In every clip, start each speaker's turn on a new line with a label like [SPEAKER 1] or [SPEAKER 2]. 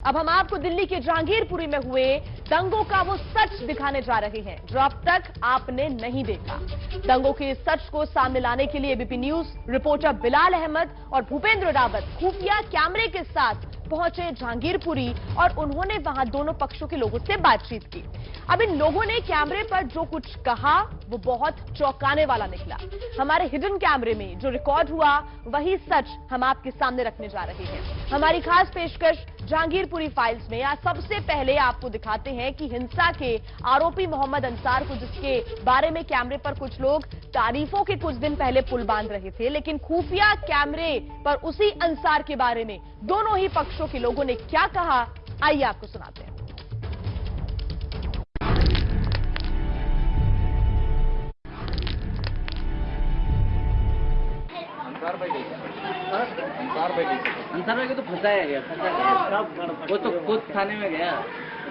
[SPEAKER 1] अब हम आपको दिल्ली के जहांगीरपुरी में हुए दंगों का वो सच दिखाने जा रहे हैं जो अब तक आपने नहीं देखा। दंगों के सच को सामने लाने के लिए ABP news reporter Bilal Ahmed और भूपेंद्र रावत खुफिया कैमरे के साथ पहुंचे जहांगीरपुरी और उन्होंने वहां दोनों पक्षों के लोगों से बातचीत की। अब इन लोगों ने कैमरे पर जो कुछ कहा वो बहुत चौंकाने वाला निकला। हमारे हिडन कैमरे में जो रिकॉर्ड हुआ वही सच हम आपके सामने रखने जा रहे हैं। हमारी खास पेशकश जहांगीरपुरी फाइल्स में आज सबसे पहले आपको दिखाते हैं कि हिंसा के आरोपी मोहम्मद अंसार को, जिसके बारे में कैमरे पर कुछ लोग तारीफों के कुछ दिन पहले पुल बांध रहे थे, लेकिन खुफिया कैमरे पर उसी अंसार के बारे में दोनों ही पक्षों के लोगों ने क्या कहा, आइए आपको सुनाते हैं।
[SPEAKER 2] अंसार भाई को तो फंसाया गया, वो तो खुद थाने में गया,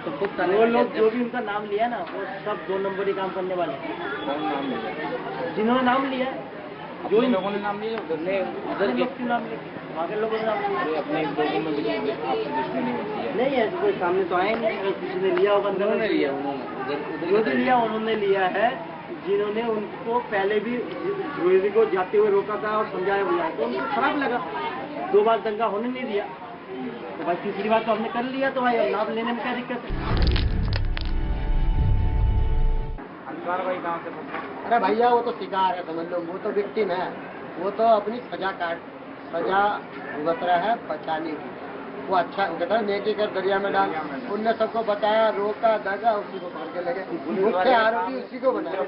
[SPEAKER 2] तो खुद थाने
[SPEAKER 3] वो लोग जो भी उनका नाम लिया ना, वो सब 2 नंबरी काम करने वाले।
[SPEAKER 2] कौन नाम लिया?
[SPEAKER 3] जिन्होंने नाम लिया,
[SPEAKER 2] जो इन लोगों ने नाम लिया, उधर
[SPEAKER 3] के नाम लिया, वहाँ के लोगों ने नाम लिया।
[SPEAKER 2] अपने लोगों में भी आपसे दुश्मनी होती है।
[SPEAKER 3] नहीं है, कोई सामने तो आए नहीं, अगर किसी ने लिया होगा,
[SPEAKER 2] उन्होंने लिया, उधर
[SPEAKER 3] जो भी लिया उन्होंने लिया है। जिन्होंने उनको पहले भी ज्वेलरी को जाते हुए रोका था और समझाया बुझाया, तो उनको खराब लगा। 2 बार दंगा होने नहीं दिया, तो भाई तीसरी बार तो हमने कर लिया, तो भाई नाम लेने में क्या दिक्कत है?
[SPEAKER 2] अंसार भाई कहाँ से फंसा?
[SPEAKER 4] अरे भैया वो तो शिकार है, समझ लो, वो तो विक्टिम है, वो तो अपनी सजा भुगत रहा है बचाने की। वो अच्छा कहता नेकी कर दरिया में डाल, उनने सबको बताया, रोका, दगा, उसी को पकड़ के लगे। मुख्य आरोपी उसी को बनाया,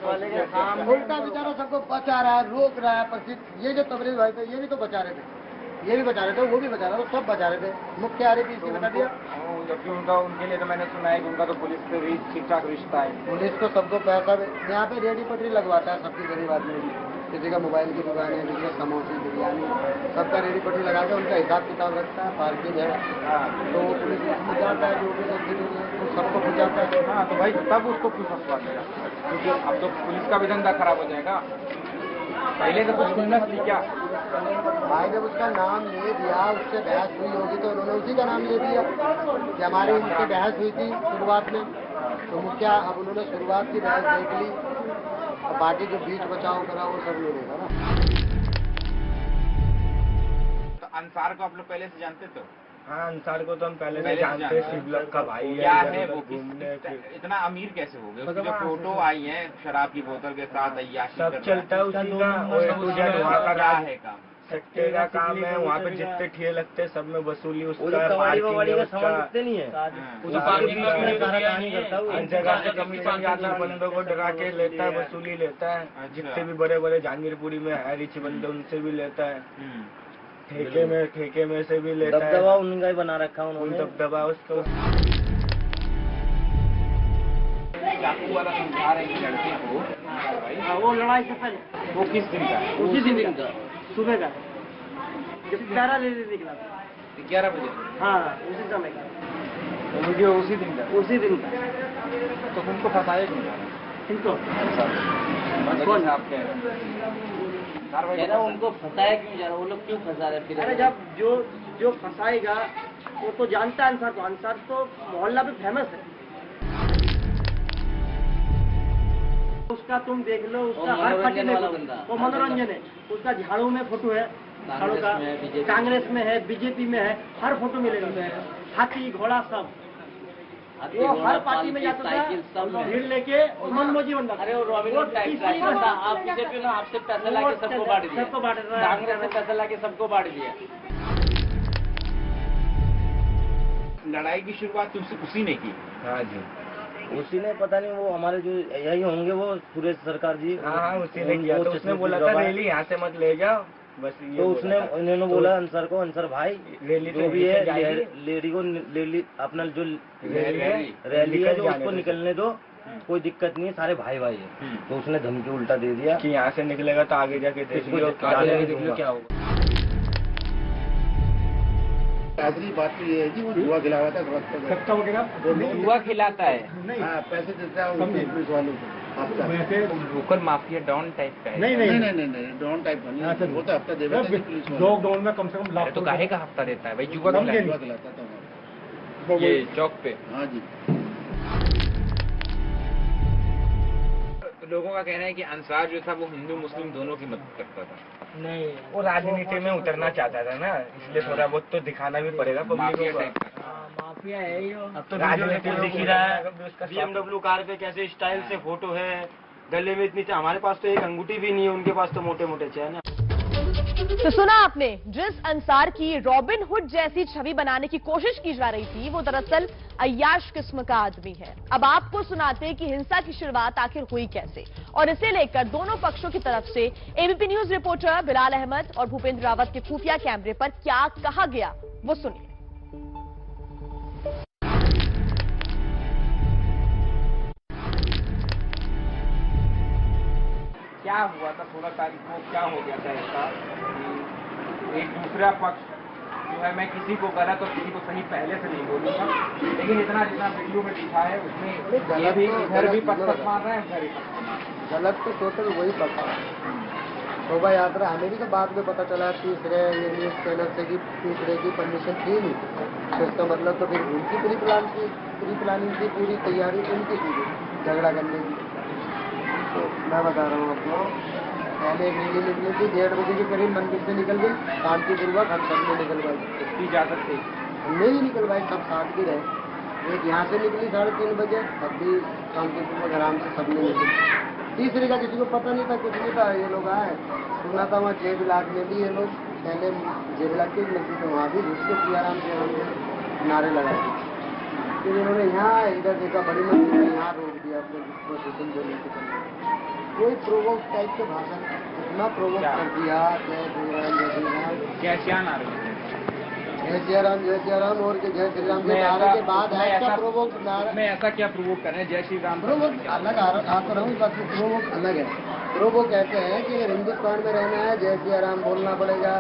[SPEAKER 4] उल्टा बेचारा सबको बचा रहा है, रोक रहा है। पर ये जो तबरेज भाई थे, ये भी तो बचा रहे थे, ये भी बचा रहे थे, वो भी बचा रहे थे, सब बचा रहे थे। मुख्य आरोपी इसी बता दिया।
[SPEAKER 2] जबकि उनके लिए तो मैंने सुना है कि उनका तो पुलिस से भी ठीक ठाक रिश्ता है।
[SPEAKER 4] पुलिस को सबको पैसा यहाँ पे रेडी पटरी लगवाता है सबकी गरीब आदमी की। किसी का मोबाइल की दुकान है, किसी का समोसे, बिरयानी, सबका रेडी पटरी लगा के उनका हिसाब किताब रखता है। पार्किंग है तो पुलिस पहुँचाता है, जो भी तो सबको पहुँचाता है।
[SPEAKER 2] हाँ, तो भाई तब उसको क्यों फंसवा देगा? क्योंकि अब तो पुलिस का भी धंधा खराब हो जाएगा। पहले से कुछ खुन्नस थी क्या?
[SPEAKER 4] भाई जब उसका नाम ले दिया, उससे बहस हुई होगी तो उन्होंने उसी का नाम ले दिया कि हमारी उनसे बहस हुई थी शुरुआत में, तो मुखिया अब उन्होंने शुरुआत की बहस देख ली, और बाकी जो बीच बचाव करा वो सब लोगेगा ना।
[SPEAKER 2] तो अंसार को आप लोग पहले से जानते थे?
[SPEAKER 5] हाँ, अंसार को तो हम पहले से जानते हैं, शिवलक का भाई है।
[SPEAKER 2] क्या है वो, इतना अमीर कैसे हो गए? उसकी जो फोटो आई है शराब की बोतल के साथ,
[SPEAKER 5] सब चलता है उसी का, वहाँ का
[SPEAKER 2] क्या है काम?
[SPEAKER 5] सेक्टर का काम है, वहाँ पे जितने ठेले लगते हैं सब में वसूली उसका,
[SPEAKER 3] नहीं है,
[SPEAKER 5] हर जगह से कमीशन जाता है, बंदों को डरा के लेता है, वसूली लेता है। जितने भी बड़े बड़े जहांगीरपुरी में है रिच बंदे, उनसे भी लेता है, ठेके में से भी लेता है।
[SPEAKER 3] दबदबा उनका ही बना रखा उन्होंने,
[SPEAKER 5] दबदबा उसको।
[SPEAKER 2] चाकू वाला समझा रहे हैं लड़के को,
[SPEAKER 3] वो लड़ाई से पहले,
[SPEAKER 2] वो किस दिन का?
[SPEAKER 3] उसी दिन का सुबह का, जब 11 लेने निकला
[SPEAKER 2] 11 बजे।
[SPEAKER 3] हाँ, उसी समय का
[SPEAKER 2] वीडियो उसी दिन का?
[SPEAKER 3] उसी दिन का।
[SPEAKER 2] तो उनको फंसाया क्यों जा रहा?
[SPEAKER 3] इनको
[SPEAKER 2] कौन आप कह रहे हैं?
[SPEAKER 3] उनको फंसाया क्यों जा रहा? वो लोग क्यों फंसा रहे फिर? अरे जब जो फंसाएगा वो तो जानता है अंसार को। अंसार तो मोहल्ला पे फेमस है, उसका तुम देख लो, उसका हर पार्टी में वो मनोरंजन है। उसका झाड़ू में फोटो है, झाड़ू का, कांग्रेस में है, बीजेपी में है, हर फोटो मिलेगा। हाथी घोड़ा सब, वो हर पार्टी में जाता था, भीड़ लेके मनमोजी बनता। अरे आपसे पैसा लाके सबको बांट दिया, कांग्रेस से पैसा लाके सबको बांट दिया।
[SPEAKER 2] लड़ाई की शुरुआत उसी ने की?
[SPEAKER 5] हाँ जी,
[SPEAKER 3] उसी ने, पता नहीं वो हमारे जो यही होंगे, वो सुरेश सरकार जी।
[SPEAKER 5] हाँ, उसी ने किया। तो उसने बोला था रैली यहाँ से मत ले जाओ, बस ये
[SPEAKER 3] तो उसने उन्होंने बोला अंसार को, अंसार भाई
[SPEAKER 5] रैली
[SPEAKER 3] जो भी है लेडी को अपना जो रैली है जो उसको निकलने दो, कोई दिक्कत नहीं है, सारे भाई भाई है। तो उसने धमकी उल्टा दे दिया
[SPEAKER 5] कि यहाँ से निकलेगा तो आगे जाके देखिए
[SPEAKER 3] क्या होगा।
[SPEAKER 4] आखिरी बात तो ये है कि वो जुआ खिलाता है,
[SPEAKER 2] सट्टा वगैरह जुआ खिलाता है,
[SPEAKER 4] पैसे देता है पुलिस वालों को।
[SPEAKER 2] वैसे लोकल माफिया डॉन टाइप का है?
[SPEAKER 4] नहीं, डॉन टाइप का नहीं, वो तो हफ्ता देता है पुलिस वालों।
[SPEAKER 2] डॉन में कम से कम लाख तो काहे का हफ्ता देता है भाई? जुआ खिलाता है। ये चौक पे।
[SPEAKER 4] हाँ जी।
[SPEAKER 2] लोगों का कहना है कि अंसार जो था वो हिंदू मुस्लिम दोनों की मदद करता था।
[SPEAKER 5] नहीं, वो राजनीति में उतरना चाहता था ना, इसलिए थोड़ा बहुत तो दिखाना भी पड़ेगा पब्लिक को।
[SPEAKER 3] माफिया है ही।
[SPEAKER 5] अब तो राजनीति में दिख ही रहा है।
[SPEAKER 3] BMW कार पे कैसे स्टाइल से फोटो है, गले में इतनी, हमारे पास तो एक अंगूठी भी नहीं है, उनके पास तो मोटे मोटे चैन है।
[SPEAKER 1] तो सुना आपने, जिस अंसार की रॉबिन हुड जैसी छवि बनाने की कोशिश की जा रही थी, वो दरअसल अय्याश किस्म का आदमी है। अब आपको सुनाते हैं कि हिंसा की शुरुआत आखिर हुई कैसे, और इसे लेकर दोनों पक्षों की तरफ से ABP news reporter Bilal Ahmed और भूपेंद्र रावत के खुफिया कैमरे पर क्या कहा गया, वो सुनिए।
[SPEAKER 2] क्या हुआ था 16 तारीख को, क्या हो गया था ऐसा, एक दूसरा पक्ष जो है, मैं किसी को गलत और किसी को सही पहले से नहीं बोलूंगा, लेकिन इतना जितना वीडियो में दिखा है उसमें ये भी इधर भी पत्थर मार रहा है, उधर भी
[SPEAKER 4] गलत तो टोटल वही पता है। शोभा यात्रा हमें भी तो बाद में पता चला तीसरे ये न्यूज चैनल से कि तीसरे की परमिशन थी नहीं, तो इसका मतलब तो फिर उनकी प्री प्लानिंग की पूरी तैयारी उनकी थी झगड़ा करने की। तो मैं बता रहा हूँ आपको, पहले एक रैली निकली थी 1:30 बजे के करीब मंदिर से निकल गई, शांतिपूर्वक हम सब ने निकलवाई,
[SPEAKER 2] इसकी इजाजत थी,
[SPEAKER 4] हमने ही निकलवाई, सब साथ भी रहे। एक यहाँ से निकली 3:30 बजे, तब भी शांतिपूर्वक आराम से सबने निकली। तीसरे का किसी को पता नहीं था, कुछ नहीं था, ये लोग आए, सुना था वहाँ जेबिलाग में भी ये लोग पहले जेबिलाग के मस्जिद वहाँ भी घुस के आराम से नारे लगाए। फिर इन्होंने यहाँ इधर देखा बड़ी मंदिर है, यहाँ रोक दिया अपने प्रोसेशन देने के लिए। कोई प्रोवोक टाइप के भाषण इतना प्रोवोक कर दिया, जय श्री राम जय श्री राम,
[SPEAKER 2] क्या नारे,
[SPEAKER 4] जय श्री राम जय श्री राम, और के जय श्री राम के नारे के बाद ऐसा प्रोवोक नारा,
[SPEAKER 2] मैं ऐसा क्या प्रोवोक कर रहे हैं, जय श्री राम
[SPEAKER 4] प्रोवोक अलग आ रहा हूँ, बाकी प्रोवोक अलग है। प्रोवोक कहते हैं कि हिंदुस्तान में रहना है, जय श्री राम बोलना पड़ेगा,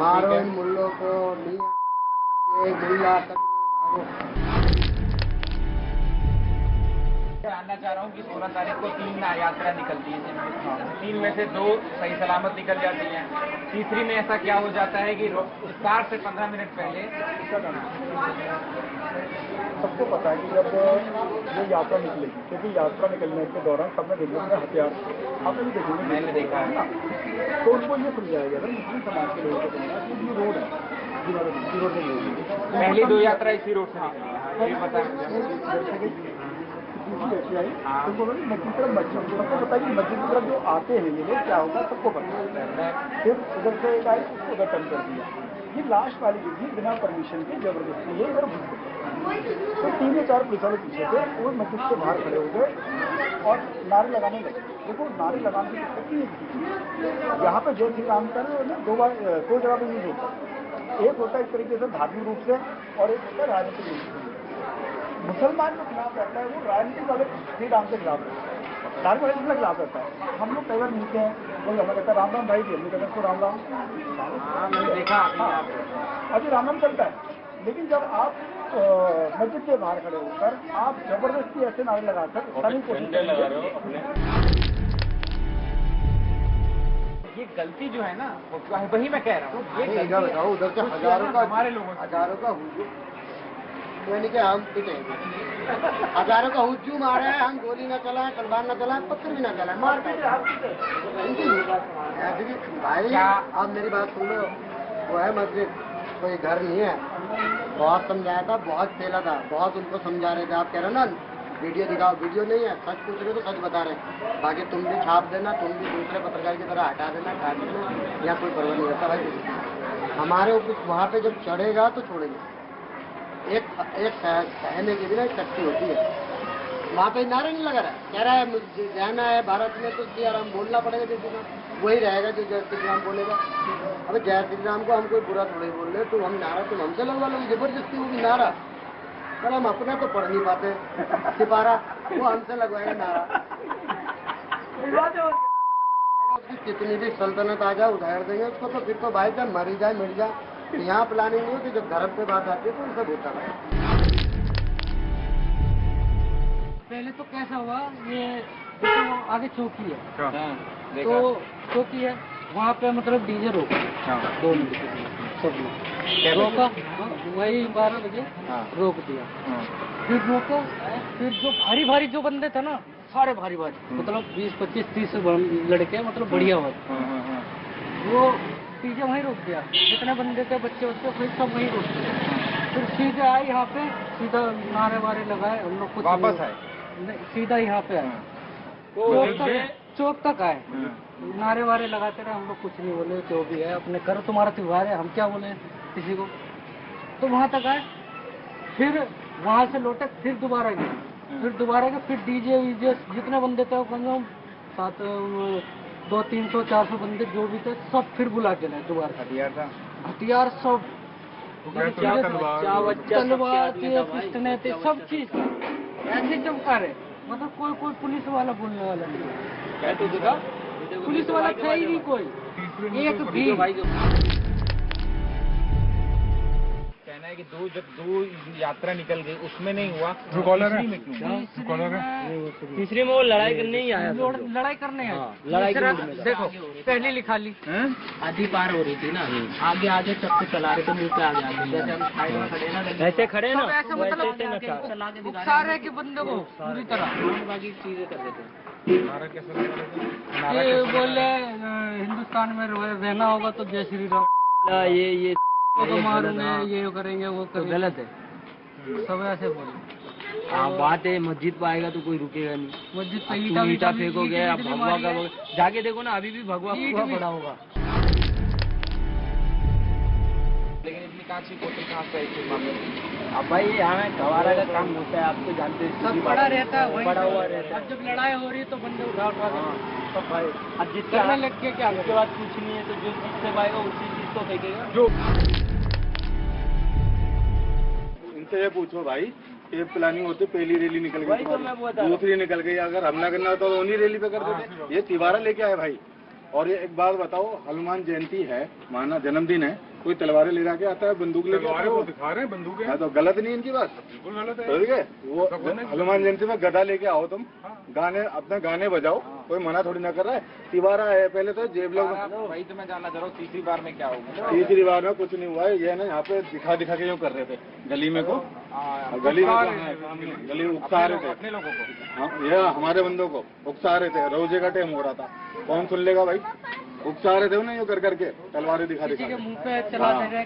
[SPEAKER 4] मारो इन मुल्लों को, मुल्ला
[SPEAKER 2] जानना चाह रहा हूँ कि 16 तारीख को 3 यात्रा निकलती है, जिनमें 3 में से 2 सही सलामत निकल जाती हैं, तीसरी में ऐसा क्या हो जाता है कि स्टार्ट से 15 मिनट पहले
[SPEAKER 5] सबको पता है कि जब ये यात्रा निकलेगी, क्योंकि यात्रा निकलने के दौरान सबने देखेंगे हथियार, आपने भी देखेंगे,
[SPEAKER 2] मैंने देखा है ना,
[SPEAKER 5] तो उनको ये समझाएगा ना मुस्लिम समाज के लोगों को कि ये रोड है, इसी रोड से
[SPEAKER 2] पहली 2 यात्रा इसी रोड से निकली, ये पता है।
[SPEAKER 5] तो बोलो मस्जिद की तरफ मस्जिद, सबको पता है कि मस्जिद की तरफ जो आते हैं ये लोग क्या होगा सबको पता है। फिर उधर से एक आई, उसको उधर टर्न कर दिया, ये लास्ट वाली थी बिना परमिशन के जबरदस्ती ये इधर घुस गए। तो 3 या 4 पुलिस वाले पीछे थे, वो मस्जिद से बाहर खड़े हो गए और नारे लगाने लगे। देखो नारे लगाने की दिक्कत नहीं है, यहाँ पे जय श्री राम का ना 2 जगह पे यूज होता है, एक होता है इस तरीके से धार्मिक रूप से और एक होता है राजनीतिक रूप से। मुसलमान जो खिलाफ रहता है वो राजनीतिक वाले श्री राम के खिलाफ रहता है, धार्मिक वाले के खिलाफ रहता है। हम लोग कई बार मिलते हैं, कोई हमें कहता है राम राम भाई जी, हमने कहते हैं उसको राम राम,
[SPEAKER 2] मैंने देखा
[SPEAKER 5] अभी राम राम चलता है। लेकिन जब आप मस्जिद के बाहर खड़े होकर आप जबरदस्ती ऐसे नारे लगाकर कोशिश लगा रहे हो अपने,
[SPEAKER 2] ये गलती जो है ना वही मैं कह रहा हूँ, ये
[SPEAKER 4] बताओ उधर से
[SPEAKER 2] हमारे लोगों
[SPEAKER 4] हजारों का यानी कि हम पिटेंगे, हजारों का हुजूम आ रहा है, हम गोली न चलाएं, तलवार न चलाएं, पत्थर भी न चलाएं, मार ऐसे भी भाई। आप मेरी बात सुन लो, वो है मस्जिद, कोई घर नहीं है, बहुत समझाया था, बहुत फैला था, बहुत उनको समझा रहे थे। आप कह रहे ना वीडियो दिखाओ, वीडियो नहीं है, सच पूछ रहे तो सच बता रहे, बाकी तुम भी छाप देना, तुम भी दूसरे पत्रकार की तरह हटा देना, काट देना, या कोई परवाह नहीं रहता भाई। हमारे ऊपर वहाँ पे जब चढ़ेगा तो छोड़ेंगे, एक सहने की भी ना शक्ति होती है। वहाँ पे नारे नहीं लगा रहा है, कह रहा है रहना है भारत में तो श्री राम बोलना पड़ेगा, जय श्री राम वही रहेगा जो जय श्री राम बोलेगा। अब जय श्री राम को हम कोई बुरा थोड़ा ही बोल रहे, तो हम नारा तुम हमसे लगवा लो, जबरदस्ती होगी नारा, पर हम अपना तो पढ़ नहीं पाते सिपारा, वो हमसे लगवाएगा नारा। कितनी भी सल्तनत आ जाए उधार देंगे उसको, तो फिर तो भाई जब मरी जाए मिट जाए, यहाँ प्लानिंग नहीं होती, जब धर्म पे बात आती है तो उनसे होता है।
[SPEAKER 3] पहले तो कैसा हुआ, ये तो आगे चौकी है,
[SPEAKER 2] देखा।
[SPEAKER 3] तो चौकी है वहाँ पे मतलब डीजे रोका 2 मिनट, सब रोका, वही 12 बजे रोक दिया। फिर रोका, फिर जो भारी भारी जो बंदे थे ना, सारे भारी भारी, मतलब 20, 25, 30 लड़के, मतलब बढ़िया हुआ, वो पीछे वहीं रोक दिया। जितने बंदे थे बच्चे फिर सब वहीं रोक दिया। फिर सीधे आए यहाँ पे, सीधा नारे वारे लगाए, हम लोग कुछ
[SPEAKER 2] वापस आए,
[SPEAKER 3] सीधा यहाँ पे आए, चौक तक आए, नारे वारे लगाते रहे, हम लोग कुछ नहीं बोले, जो भी है अपने करो, तुम्हारा त्योहार है, हम क्या बोले किसी को। तो वहाँ तक आए, फिर वहाँ से लौटे, फिर दोबारा गए, फिर डीजे वीजे जितने बंदे थे कम से कम 200, 300, 400 बंदे जो भी थे, सब फिर बुला के लाए दोबारा। हथियार सब, तलवार थे, पिस्टने थे, सब चीज ऐसे चमका रहे, मतलब कोई पुलिस वाला बोलने वाला नहीं, पुलिस वाला था ही नहीं कोई, एक भी।
[SPEAKER 2] कहना है कि दो यात्रा निकल गई, उसमें नहीं हुआ,
[SPEAKER 3] तीसरी में वो लड़ाई करने ही आया, लड़ाई करने आया, लड़ाई देखो पहले लिखा ली, आधी पार हो रही थी ना, आगे चक्कर चला रहे थे, मुंह पे आगे जैसे हम साइड में खड़े ना, ऐसे खड़े ना, ऐसे मतलब सारे के बंदे को पूरी तरह बाकी चीजें कर रहे थे। ये बोले हिंदुस्तान में रहना होगा तो जय श्री राम, ये तो मारूंगे, ये करेंगे, वो करेंगे, गलत है, सब ऐसे बोले। बात है मस्जिद पे आएगा तो कोई रुकेगा नहीं, मस्जिद पे ईटा फेंकोगे, आप भगवा का जाके देखो ना, अभी भी भगवा पड़ा होगा।
[SPEAKER 2] लेकिन इतनी कांची बोतल कहाँ से आई मामले?
[SPEAKER 3] अब भाई यहाँ गवारा का काम होता है, आप तो जानते हैं, सब बड़ा रहता है, बड़ा हुआ रहता है। जब लड़ाई हो रही है तो बंदे उठा सब भाई, अब जितना लग के क्या, उसके बाद कुछ नहीं है, तो जो चीज से पाएगा उसी चीज को फेंकेगा।
[SPEAKER 6] जो इनसे ये पूछो भाई, ये प्लानिंग होती, पहली रैली निकल गई, दूसरी निकल गई, अगर हमला करना होता तो उन्हीं रैली पे कर देते। ये तिवारा लेके आए भाई। और ये एक बात बताओ, हनुमान जयंती है, माना जन्मदिन है, कोई तलवारें ले जाके आता है, बंदूक लेके आता है, वो दिखा रहे हैं बंदूकें, तो गलत नहीं इनकी बात, बिल्कुल गलत है। ठीक है, वो हनुमान जयंती में गदा लेके आओ, तुम गाने अपने गाने बजाओ, कोई मना थोड़ी ना कर रहा है। तिवारा है, पहले तो जेब लोग,
[SPEAKER 2] वही तो मैं जानना चाह रहा हूँ, तीसरी बार में क्या होगा?
[SPEAKER 6] तीसरी बार में कुछ नहीं हुआ है, ये ना यहाँ पे दिखा के यूँ कर रहे थे गली में को, गली उकसा रहे थे
[SPEAKER 2] अपने लोगों को।
[SPEAKER 6] हाँ, ये हमारे बंदों को उकसा रहे थे, रोजे का टाइम हो रहा था, कौन सुन लेगा भाई, उकसा रहे थे उन्हें, कर करके तलवारें दिखा
[SPEAKER 3] मुंह पे चला दे रहे।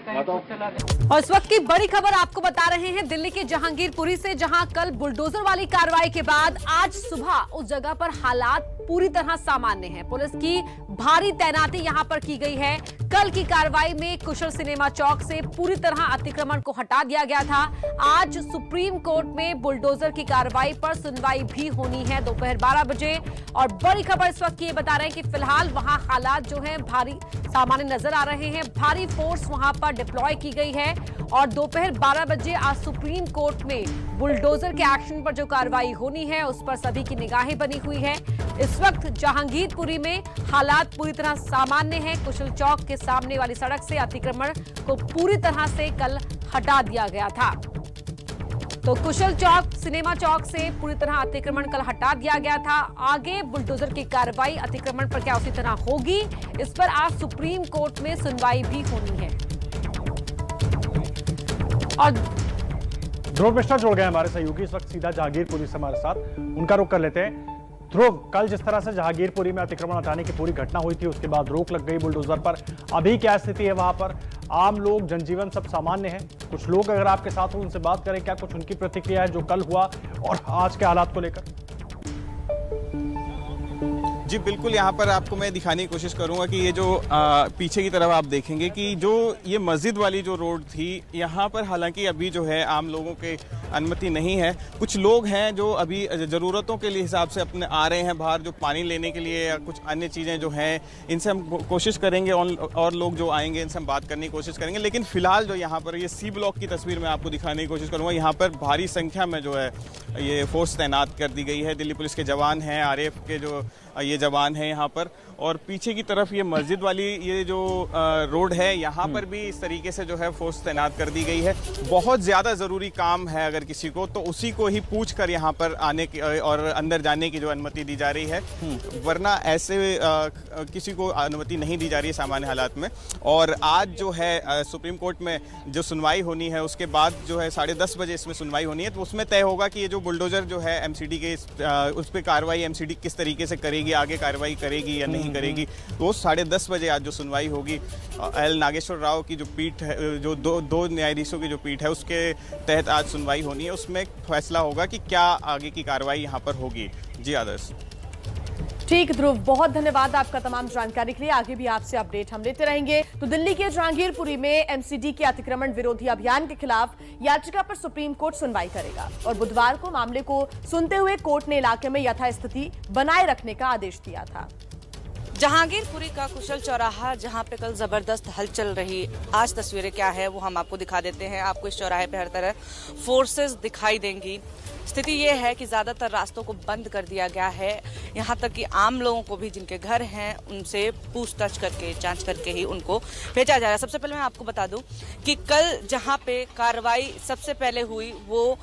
[SPEAKER 1] और इस वक्त की बड़ी खबर आपको बता रहे हैं दिल्ली के जहांगीरपुरी से, जहां कल बुलडोजर वाली कार्रवाई के बाद आज सुबह उस जगह पर हालात पूरी तरह सामान्य हैं। पुलिस की भारी तैनाती यहां पर की गई है। कल की कार्रवाई में कुशल सिनेमा चौक से पूरी तरह अतिक्रमण को हटा दिया गया था। आज सुप्रीम कोर्ट में बुलडोजर की कार्रवाई पर सुनवाई भी होनी है दोपहर 12 बजे। और बड़ी खबर इस वक्त ये बता रहे हैं कि फिलहाल वहां हालात जो हैं भारी सामान्य नजर आ रहे हैं। भारी फोर्स वहां पर डिप्लॉय की गई है और दोपहर 12 बजे आज सुप्रीम कोर्ट में बुलडोजर के एक्शन पर जो कार्रवाई होनी है उस पर सभी की निगाहें बनी हुई है। इस वक्त जहांगीरपुरी में हालात पूरी तरह सामान्य हैं। कुशल चौक के सामने वाली सड़क से अतिक्रमण को पूरी तरह से कल हटा दिया गया था। तो कुशल चौक, सिनेमा चौक से पूरी तरह अतिक्रमण कल हटा दिया गया था। आगे बुलडोजर की कार्रवाई अतिक्रमण पर क्या उसी तरह होगी, इस पर आज सुप्रीम कोर्ट में सुनवाई भी होनी है। और
[SPEAKER 7] ध्रुव मिश्रा जुड़ गए हमारे सहयोगी इस वक्त सीधा जहांगीरपुरी से हमारे साथ, उनका रुख कर लेते हैं। ध्रुव, कल जिस तरह से जहांगीरपुरी में अतिक्रमण हटाने की पूरी घटना हुई थी, उसके बाद रोक लग गई बुलडोजर पर, अभी क्या स्थिति है वहां पर? आम लोग, जनजीवन सब सामान्य है? कुछ लोग अगर आपके साथ हो उनसे बात करें, क्या कुछ उनकी प्रतिक्रिया है जो कल हुआ और आज के हालात को लेकर?
[SPEAKER 8] जी बिल्कुल, यहाँ पर आपको मैं दिखाने की कोशिश करूँगा कि ये जो पीछे की तरफ आप देखेंगे कि जो ये मस्जिद वाली जो रोड थी, यहाँ पर हालांकि अभी जो है आम लोगों के अनुमति नहीं है। कुछ लोग हैं जो अभी ज़रूरतों के लिए हिसाब से अपने आ रहे हैं बाहर, जो पानी लेने के लिए या कुछ अन्य चीज़ें जो हैं, इनसे हम कोशिश करेंगे और लोग जो आएंगे इनसे हम बात करने की कोशिश करेंगे। लेकिन फ़िलहाल जो यहाँ पर ये सी ब्लॉक की तस्वीर मैं आपको दिखाने की कोशिश करूँगा। यहाँ पर भारी संख्या में जो है ये फोर्स तैनात कर दी गई है। दिल्ली पुलिस के जवान हैं, RAF के जो ये जवान हैं यहाँ पर। और पीछे की तरफ ये मस्जिद वाली ये जो रोड है, यहाँ पर भी इस तरीके से जो है फोर्स तैनात कर दी गई है। बहुत ज़्यादा ज़रूरी काम है अगर किसी को, तो उसी को ही पूछ कर यहाँ पर आने की और अंदर जाने की जो अनुमति दी जा रही है, वरना ऐसे किसी को अनुमति नहीं दी जा रही है सामान्य हालात में। और आज जो है सुप्रीम कोर्ट में जो सुनवाई होनी है, उसके बाद जो है 10:30 बजे इसमें सुनवाई होनी है, तो उसमें तय होगा कि ये जो बुलडोजर जो है एमसीडी के उस पर कार्रवाई एमसीडी किस तरीके से करेगी, आगे कार्रवाई करेगी या नहीं करेगी। तो 10:30 बजे आज जो सुनवाई होगी, एल नागेश्वर राव की जो पीठ है, जो दो न्यायाधीशों की जो पीठ है, उसके तहत आज सुनवाई होनी है। उसमें फैसला होगा कि क्या आगे की कार्रवाई यहाँ पर होगी। जी आदर्श।
[SPEAKER 1] ठीक ध्रुव, बहुत धन्यवाद आपका तमाम जानकारी के लिए। आगे भी आपसे अपडेट हम लेते रहेंगे। तो दिल्ली के जहांगीरपुरी में एमसीडी के अतिक्रमण विरोधी अभियान के खिलाफ याचिका पर सुप्रीम कोर्ट सुनवाई करेगा और बुधवार को मामले को सुनते हुए कोर्ट ने इलाके में यथास्थिति बनाए रखने का आदेश दिया था।
[SPEAKER 9] जहांगीरपुरी का कुशल चौराहा, जहां पे कल जबरदस्त हलचल रही, आज तस्वीरें क्या है वो हम आपको दिखा देते हैं। आपको इस चौराहे पे हर तरह फोर्सेस दिखाई देंगी। स्थिति ये है कि ज्यादातर रास्तों को बंद कर दिया गया है, यहाँ तक कि आम लोगों को भी जिनके घर हैं उनसे पूछताछ करके, जांच करके ही उनको भेजा जा रहा है। सबसे पहले मैं आपको बता दूं कि कल जहाँ पे कार्रवाई सबसे पहले हुई वो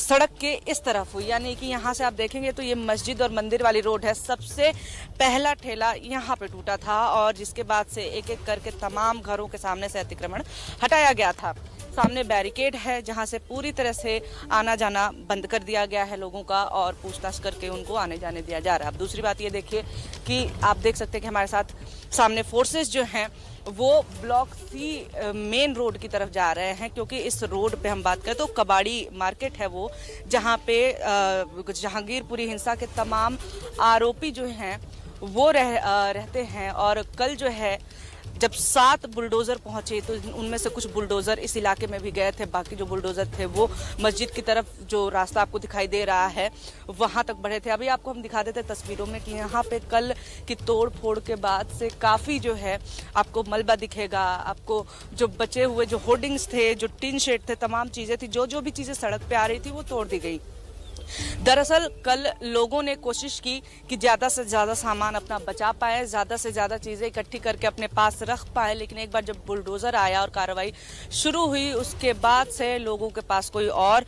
[SPEAKER 9] सड़क के इस तरफ हुई, यानी कि यहाँ से आप देखेंगे तो ये मस्जिद और मंदिर वाली रोड है। सबसे पहला ठेला यहाँ पे टूटा था और जिसके बाद से एक एक करके तमाम घरों के सामने से अतिक्रमण हटाया गया था। सामने बैरिकेड है जहां से पूरी तरह से आना जाना बंद कर दिया गया है लोगों का और पूछताछ करके उनको आने जाने दिया जा रहा है। अब दूसरी बात ये देखिए कि आप देख सकते हैं कि हमारे साथ सामने फोर्सेस जो हैं वो ब्लॉक सी मेन रोड की तरफ जा रहे हैं, क्योंकि इस रोड पे हम बात करें तो कबाड़ी मार्केट है वो, जहां पे जहांगीरपुरी हिंसा के तमाम आरोपी जो हैं वो रहते हैं। और कल जो है जब 7 बुलडोजर पहुंचे तो उनमें से कुछ बुलडोजर इस इलाके में भी गए थे, बाकी जो बुलडोजर थे वो मस्जिद की तरफ जो रास्ता आपको दिखाई दे रहा है वहां तक बढ़े थे। अभी आपको हम दिखा देते तस्वीरों में कि यहाँ पे कल की तोड़ फोड़ के बाद से काफ़ी जो है आपको मलबा दिखेगा। आपको जो बचे हुए जो होर्डिंग्स थे, जो टिन शेड थे, तमाम चीज़ें थी, जो भी चीज़ें सड़क पे आ रही थी वो तोड़ दी गई। दरअसल कल लोगों ने कोशिश की कि ज़्यादा से ज़्यादा सामान अपना बचा पाए, ज़्यादा से ज़्यादा चीज़ें इकट्ठी करके अपने पास रख पाए, लेकिन एक बार जब बुलडोज़र आया और कार्रवाई शुरू हुई उसके बाद से लोगों के पास कोई और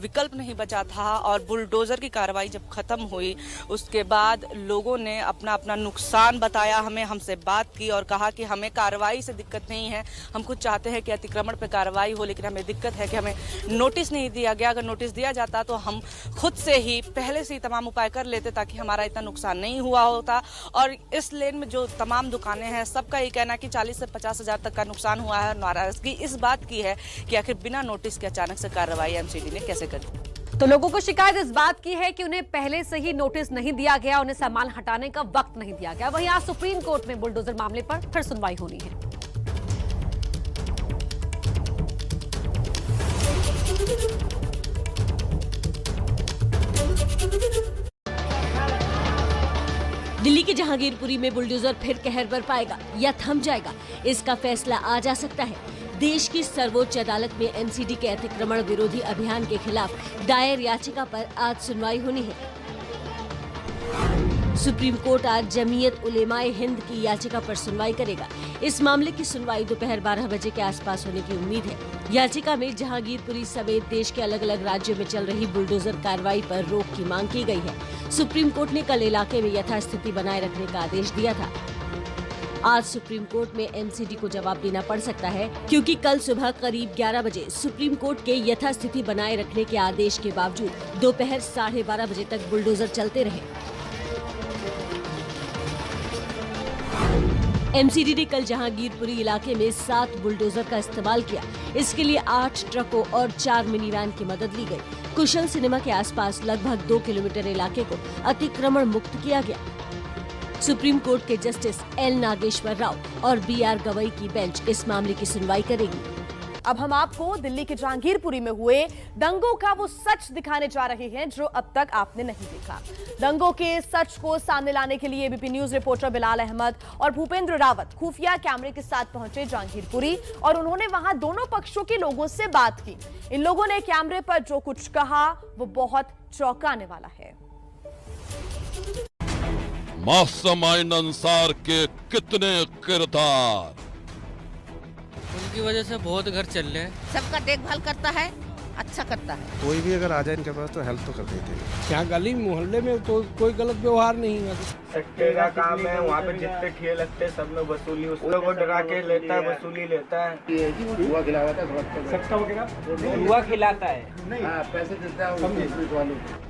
[SPEAKER 9] विकल्प नहीं बचा था। और बुलडोज़र की कार्रवाई जब ख़त्म हुई उसके बाद लोगों ने अपना अपना नुकसान बताया, हमसे बात की और कहा कि हमें कार्रवाई से दिक्कत नहीं है, हम खुद चाहते हैं कि अतिक्रमण पर कार्रवाई हो, लेकिन हमें दिक्कत है कि हमें नोटिस नहीं दिया गया। अगर नोटिस दिया जाता तो हम खुद से ही पहले से ही तमाम उपाय कर लेते ताकि हमारा इतना नुकसान नहीं हुआ होता। और इस लेन में जो तमाम दुकानें हैं सबका ये कहना है कि 40 से 50 हज़ार तक का नुकसान हुआ है। नाराजगी इस बात की है कि आखिर बिना नोटिस के अचानक से कार्रवाई एमसीडी ने कैसे कर दी।
[SPEAKER 10] तो लोगों को शिकायत इस बात की है कि उन्हें पहले से ही नोटिस नहीं दिया गया, उन्हें सामान हटाने का वक्त नहीं दिया गया। वहीं आज सुप्रीम कोर्ट में बुलडोजर मामले पर फिर सुनवाई होनी है। दिल्ली के जहांगीरपुरी में बुलडोजर फिर कहर बरपाएगा या थम जाएगा, इसका फैसला आ जा सकता है। देश की सर्वोच्च अदालत में एमसीडी के अतिक्रमण विरोधी अभियान के खिलाफ दायर याचिका पर आज सुनवाई होनी है। सुप्रीम कोर्ट आज जमीयत उलेमाए हिंद की याचिका पर सुनवाई करेगा। इस मामले की सुनवाई दोपहर 12 बजे के आसपास होने की उम्मीद है। याचिका में जहांगीरपुरी समेत देश के अलग अलग राज्यों में चल रही बुलडोजर कार्रवाई पर रोक की मांग की गई है। सुप्रीम कोर्ट ने कल इलाके में यथास्थिति बनाए रखने का आदेश दिया था। आज सुप्रीम कोर्ट में एमसीडी को जवाब देना पड़ सकता है, क्योंकि कल सुबह करीब 11 बजे सुप्रीम कोर्ट के यथास्थिति बनाए रखने के आदेश के बावजूद दोपहर 12:30 बजे तक बुलडोजर चलते रहे। एमसीडी ने कल जहांगीरपुरी इलाके में 7 बुलडोजर का इस्तेमाल किया। इसके लिए 8 ट्रकों और 4 मिनी वैन की मदद ली गई। कुशल सिनेमा के आसपास लगभग 2 किलोमीटर इलाके को अतिक्रमण मुक्त किया गया। सुप्रीम कोर्ट के जस्टिस एल नागेश्वर राव और BR गवई की बेंच इस मामले की सुनवाई करेगी।
[SPEAKER 1] अब हम आपको दिल्ली के जहांगीरपुरी में हुए दंगों का वो सच दिखाने जा रहे हैं जो अब तक आपने नहीं देखा। दंगों के सच को सामने लाने के लिए ABP news reporter Bilal Ahmed और भूपेंद्र रावत खुफिया कैमरे के साथ पहुंचे जहांगीरपुरी और उन्होंने वहां दोनों पक्षों के लोगों से बात की। इन लोगों ने कैमरे पर जो कुछ कहा वो बहुत चौंकाने वाला है।
[SPEAKER 11] मास्टरमाइंड अंसार के कितने किरदार,
[SPEAKER 12] उनकी वजह से बहुत घर चल रहे हैं।
[SPEAKER 13] सबका देखभाल करता है, अच्छा करता है।
[SPEAKER 14] कोई भी अगर आ जाए इनके पास तो हेल्प तो कर देते हैं।
[SPEAKER 12] यहाँ गली मोहल्ले में तो कोई गलत व्यवहार नहीं है।
[SPEAKER 2] सट्टे का काम है, वहाँ पे जितने ठेले लगते हैं सब में वसूली, उसको डरा के लेता है, वसूली लेता है।
[SPEAKER 5] हुआ खिलाता है, सट्टा वगैरह
[SPEAKER 2] हुआ खिलाता है,
[SPEAKER 5] पैसे देता है।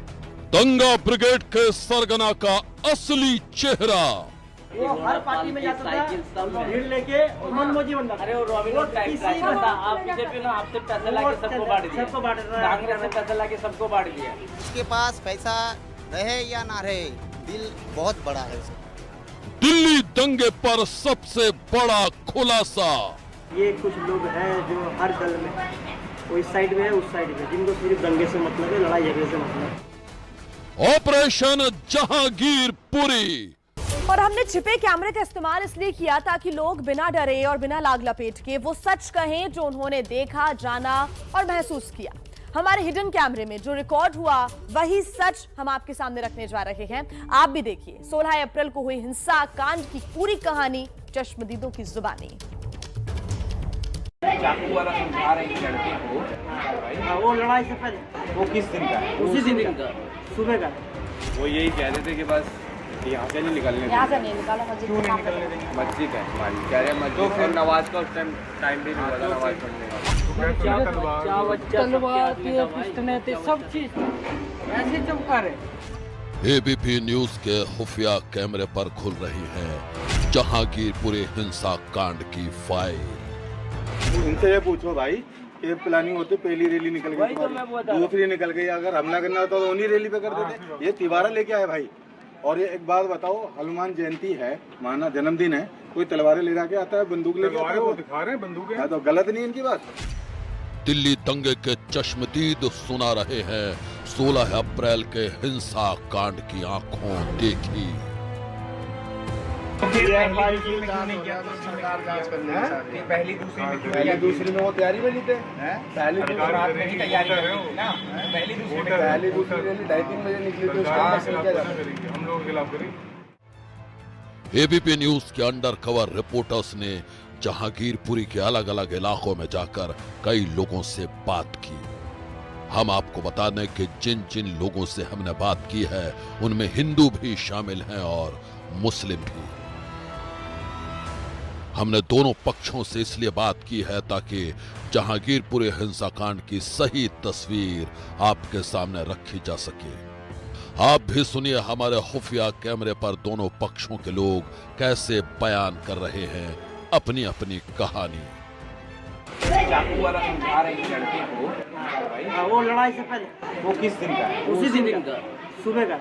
[SPEAKER 11] दंगा ब्रिगेड के सरगना का असली चेहरा,
[SPEAKER 3] वो हर पार्टी में जाता था, भीड़ लेके मनमोजी बनता। अरे वो रॉबिन टाइप का था। आप बीजेपी में आपसे पैसा लाके सबको बांट दिया, सबको बांट रहा है। कांग्रेस से पैसा लाके सबको बांट दिया।
[SPEAKER 15] उसके पास पैसा रहे या ना रहे, दिल बहुत बड़ा है उसका।
[SPEAKER 11] दिल्ली दंगे पर सबसे बड़ा खुलासा।
[SPEAKER 3] ये कुछ लोग हैं जो हर दल में, वो इस साइड में है, उस साइड में, जिनको सिर्फ दंगे से मतलब है, लड़ाई झगड़े से मतलब है।
[SPEAKER 11] ऑपरेशन जहांगीरपुरी।
[SPEAKER 1] और हमने छिपे कैमरे का इस्तेमाल इसलिए किया ताकि लोग बिना डरे और बिना लाग लपेट के वो सच कहें जो उन्होंने देखा, जाना और महसूस किया। हमारे हिडन कैमरे में जो रिकॉर्ड हुआ वही सच हम आपके सामने रखने जा रहे हैं। आप भी देखिए 16 अप्रैल को हुई हिंसा कांड की पूरी कहानी चश्मदीदों की जुबानी।
[SPEAKER 2] चाकू वाला समझा रहे हैं लड़के को,
[SPEAKER 3] वो लड़ाई से पहले,
[SPEAKER 2] वो किस दिन का है?
[SPEAKER 3] उसी दिन का, सुबह का।
[SPEAKER 2] वो यही कह रहे थे कि बस यहाँ से नहीं निकलने,
[SPEAKER 1] यहाँ से नहीं निकालो, मस्जिद
[SPEAKER 2] क्यों नहीं निकलने देंगे? मस्जिद है हमारी, कह रहे मस्जिद, तो फिर नमाज का उस टाइम भी नहीं हुआ था नमाज पढ़ने का।
[SPEAKER 12] तलवार पिस्टलें थे, सब चीज ऐसे चमका रहे।
[SPEAKER 11] एबीपी न्यूज के खुफिया कैमरे पर खुल रही है जहांगीरपुरी हिंसा कांड की फाइल।
[SPEAKER 6] इनसे ये पूछो भाई कि प्लानिंग होती पहली रैली निकल गई, दूसरी निकल गई, अगर हमला करना होता तो उन्हीं रैली पे कर देते। ये तिवारा लेके आए भाई। और ये एक बात बताओ, हनुमान जयंती है, माना जन्मदिन है, कोई तलवारें ले जाके आता है, बंदूक लेके आता है, वो दिखा रहे हैं बंदूकें, तो गलत नहीं इनकी बात।
[SPEAKER 11] दिल्ली दंगे के चश्मदीद सुना रहे हैं 16 अप्रैल के हिंसा कांड की आंखों देखी।
[SPEAKER 2] पहली
[SPEAKER 6] दूसरी में वो तैयारी में नहीं थे, पहली दूसरी रैली 2:30 बजे निकली थी,
[SPEAKER 5] हम लोग खिलाफ करेंगे।
[SPEAKER 11] एबीपी न्यूज के अंडर कवर रिपोर्टर्स ने जहांगीरपुरी के अलग अलग इलाकों में जाकर कई लोगों से बात की। हम आपको बता दें कि जिन जिन लोगों से हमने बात की है उनमें हिंदू भी शामिल हैं और मुस्लिम भी। हमने दोनों पक्षों से इसलिए बात की है ताकि जहांगीरपुरी हिंसाकांड की सही तस्वीर आपके सामने रखी जा सके। आप भी सुनिए हमारे खुफिया कैमरे पर दोनों पक्षों के लोग कैसे बयान कर रहे हैं अपनी अपनी कहानी।
[SPEAKER 2] चाकू वाला समझा रहे हैं लड़के को,
[SPEAKER 3] वो लड़ाई से पहले,
[SPEAKER 2] वो किस दिन का है?
[SPEAKER 3] उसी दिन का, सुबह का,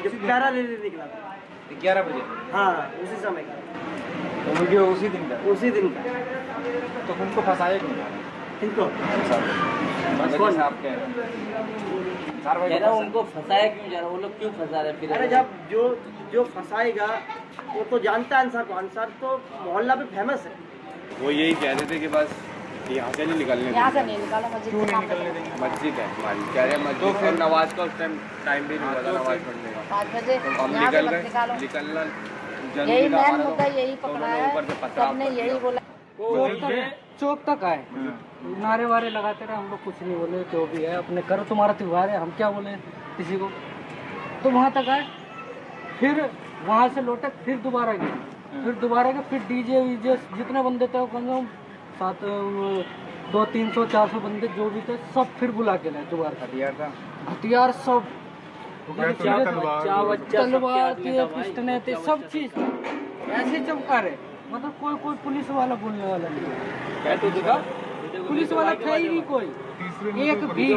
[SPEAKER 3] जब 11 रैली निकला था,
[SPEAKER 2] 11 बजे।
[SPEAKER 3] हाँ, उसी समय का,
[SPEAKER 2] तो वीडियो उसी दिन का,
[SPEAKER 3] उसी दिन का।
[SPEAKER 2] तो उनको फंसाया क्यों?
[SPEAKER 3] इनको
[SPEAKER 2] आप कह रहे हैं
[SPEAKER 3] उनको फंसाया क्यों जा रहा, वो लोग क्यों फंसा रहे फिर? अरे जब जो फंसाएगा वो तो जानता है अंसार को, अंसार तो मोहल्ला पे फेमस है।
[SPEAKER 2] वो यही कह रहे थे कि बस यहाँ से नहीं निकलने,
[SPEAKER 1] यहाँ से नहीं निकालो, मस्जिद
[SPEAKER 2] क्यों नहीं निकलने देंगे? मस्जिद है हमारी, कह रहे हैं तो फिर नमाज का उस टाइम भी नहीं हुआ था नमाज पढ़ने का।
[SPEAKER 1] 5 बजे
[SPEAKER 2] हम निकल गए, निकलना
[SPEAKER 1] यही मेन मुद्दा, यही पकड़ा है, सबने यही बोला।
[SPEAKER 12] चौक तक आए, नारे वारे लगाते रहे, हम लोग कुछ नहीं बोले, जो भी है अपने करो, तुम्हारा त्योहार है, हम क्या बोले किसी को। तो वहाँ तक आए, फिर वहाँ से लौटे, फिर दोबारा गए, फिर डीजे वीजे जितने बंदे थे कम से कम 200-300-400 बंदे जो भी थे सब फिर बुला के लाए दोबारा। हथियार सब, तलवार थे, पिस्टलें थे, सब चीज ऐसे चमका रहे। मतलब कोई पुलिस वाला बोलने वाला नहीं, पुलिस वाला था ही नहीं कोई, एक भी।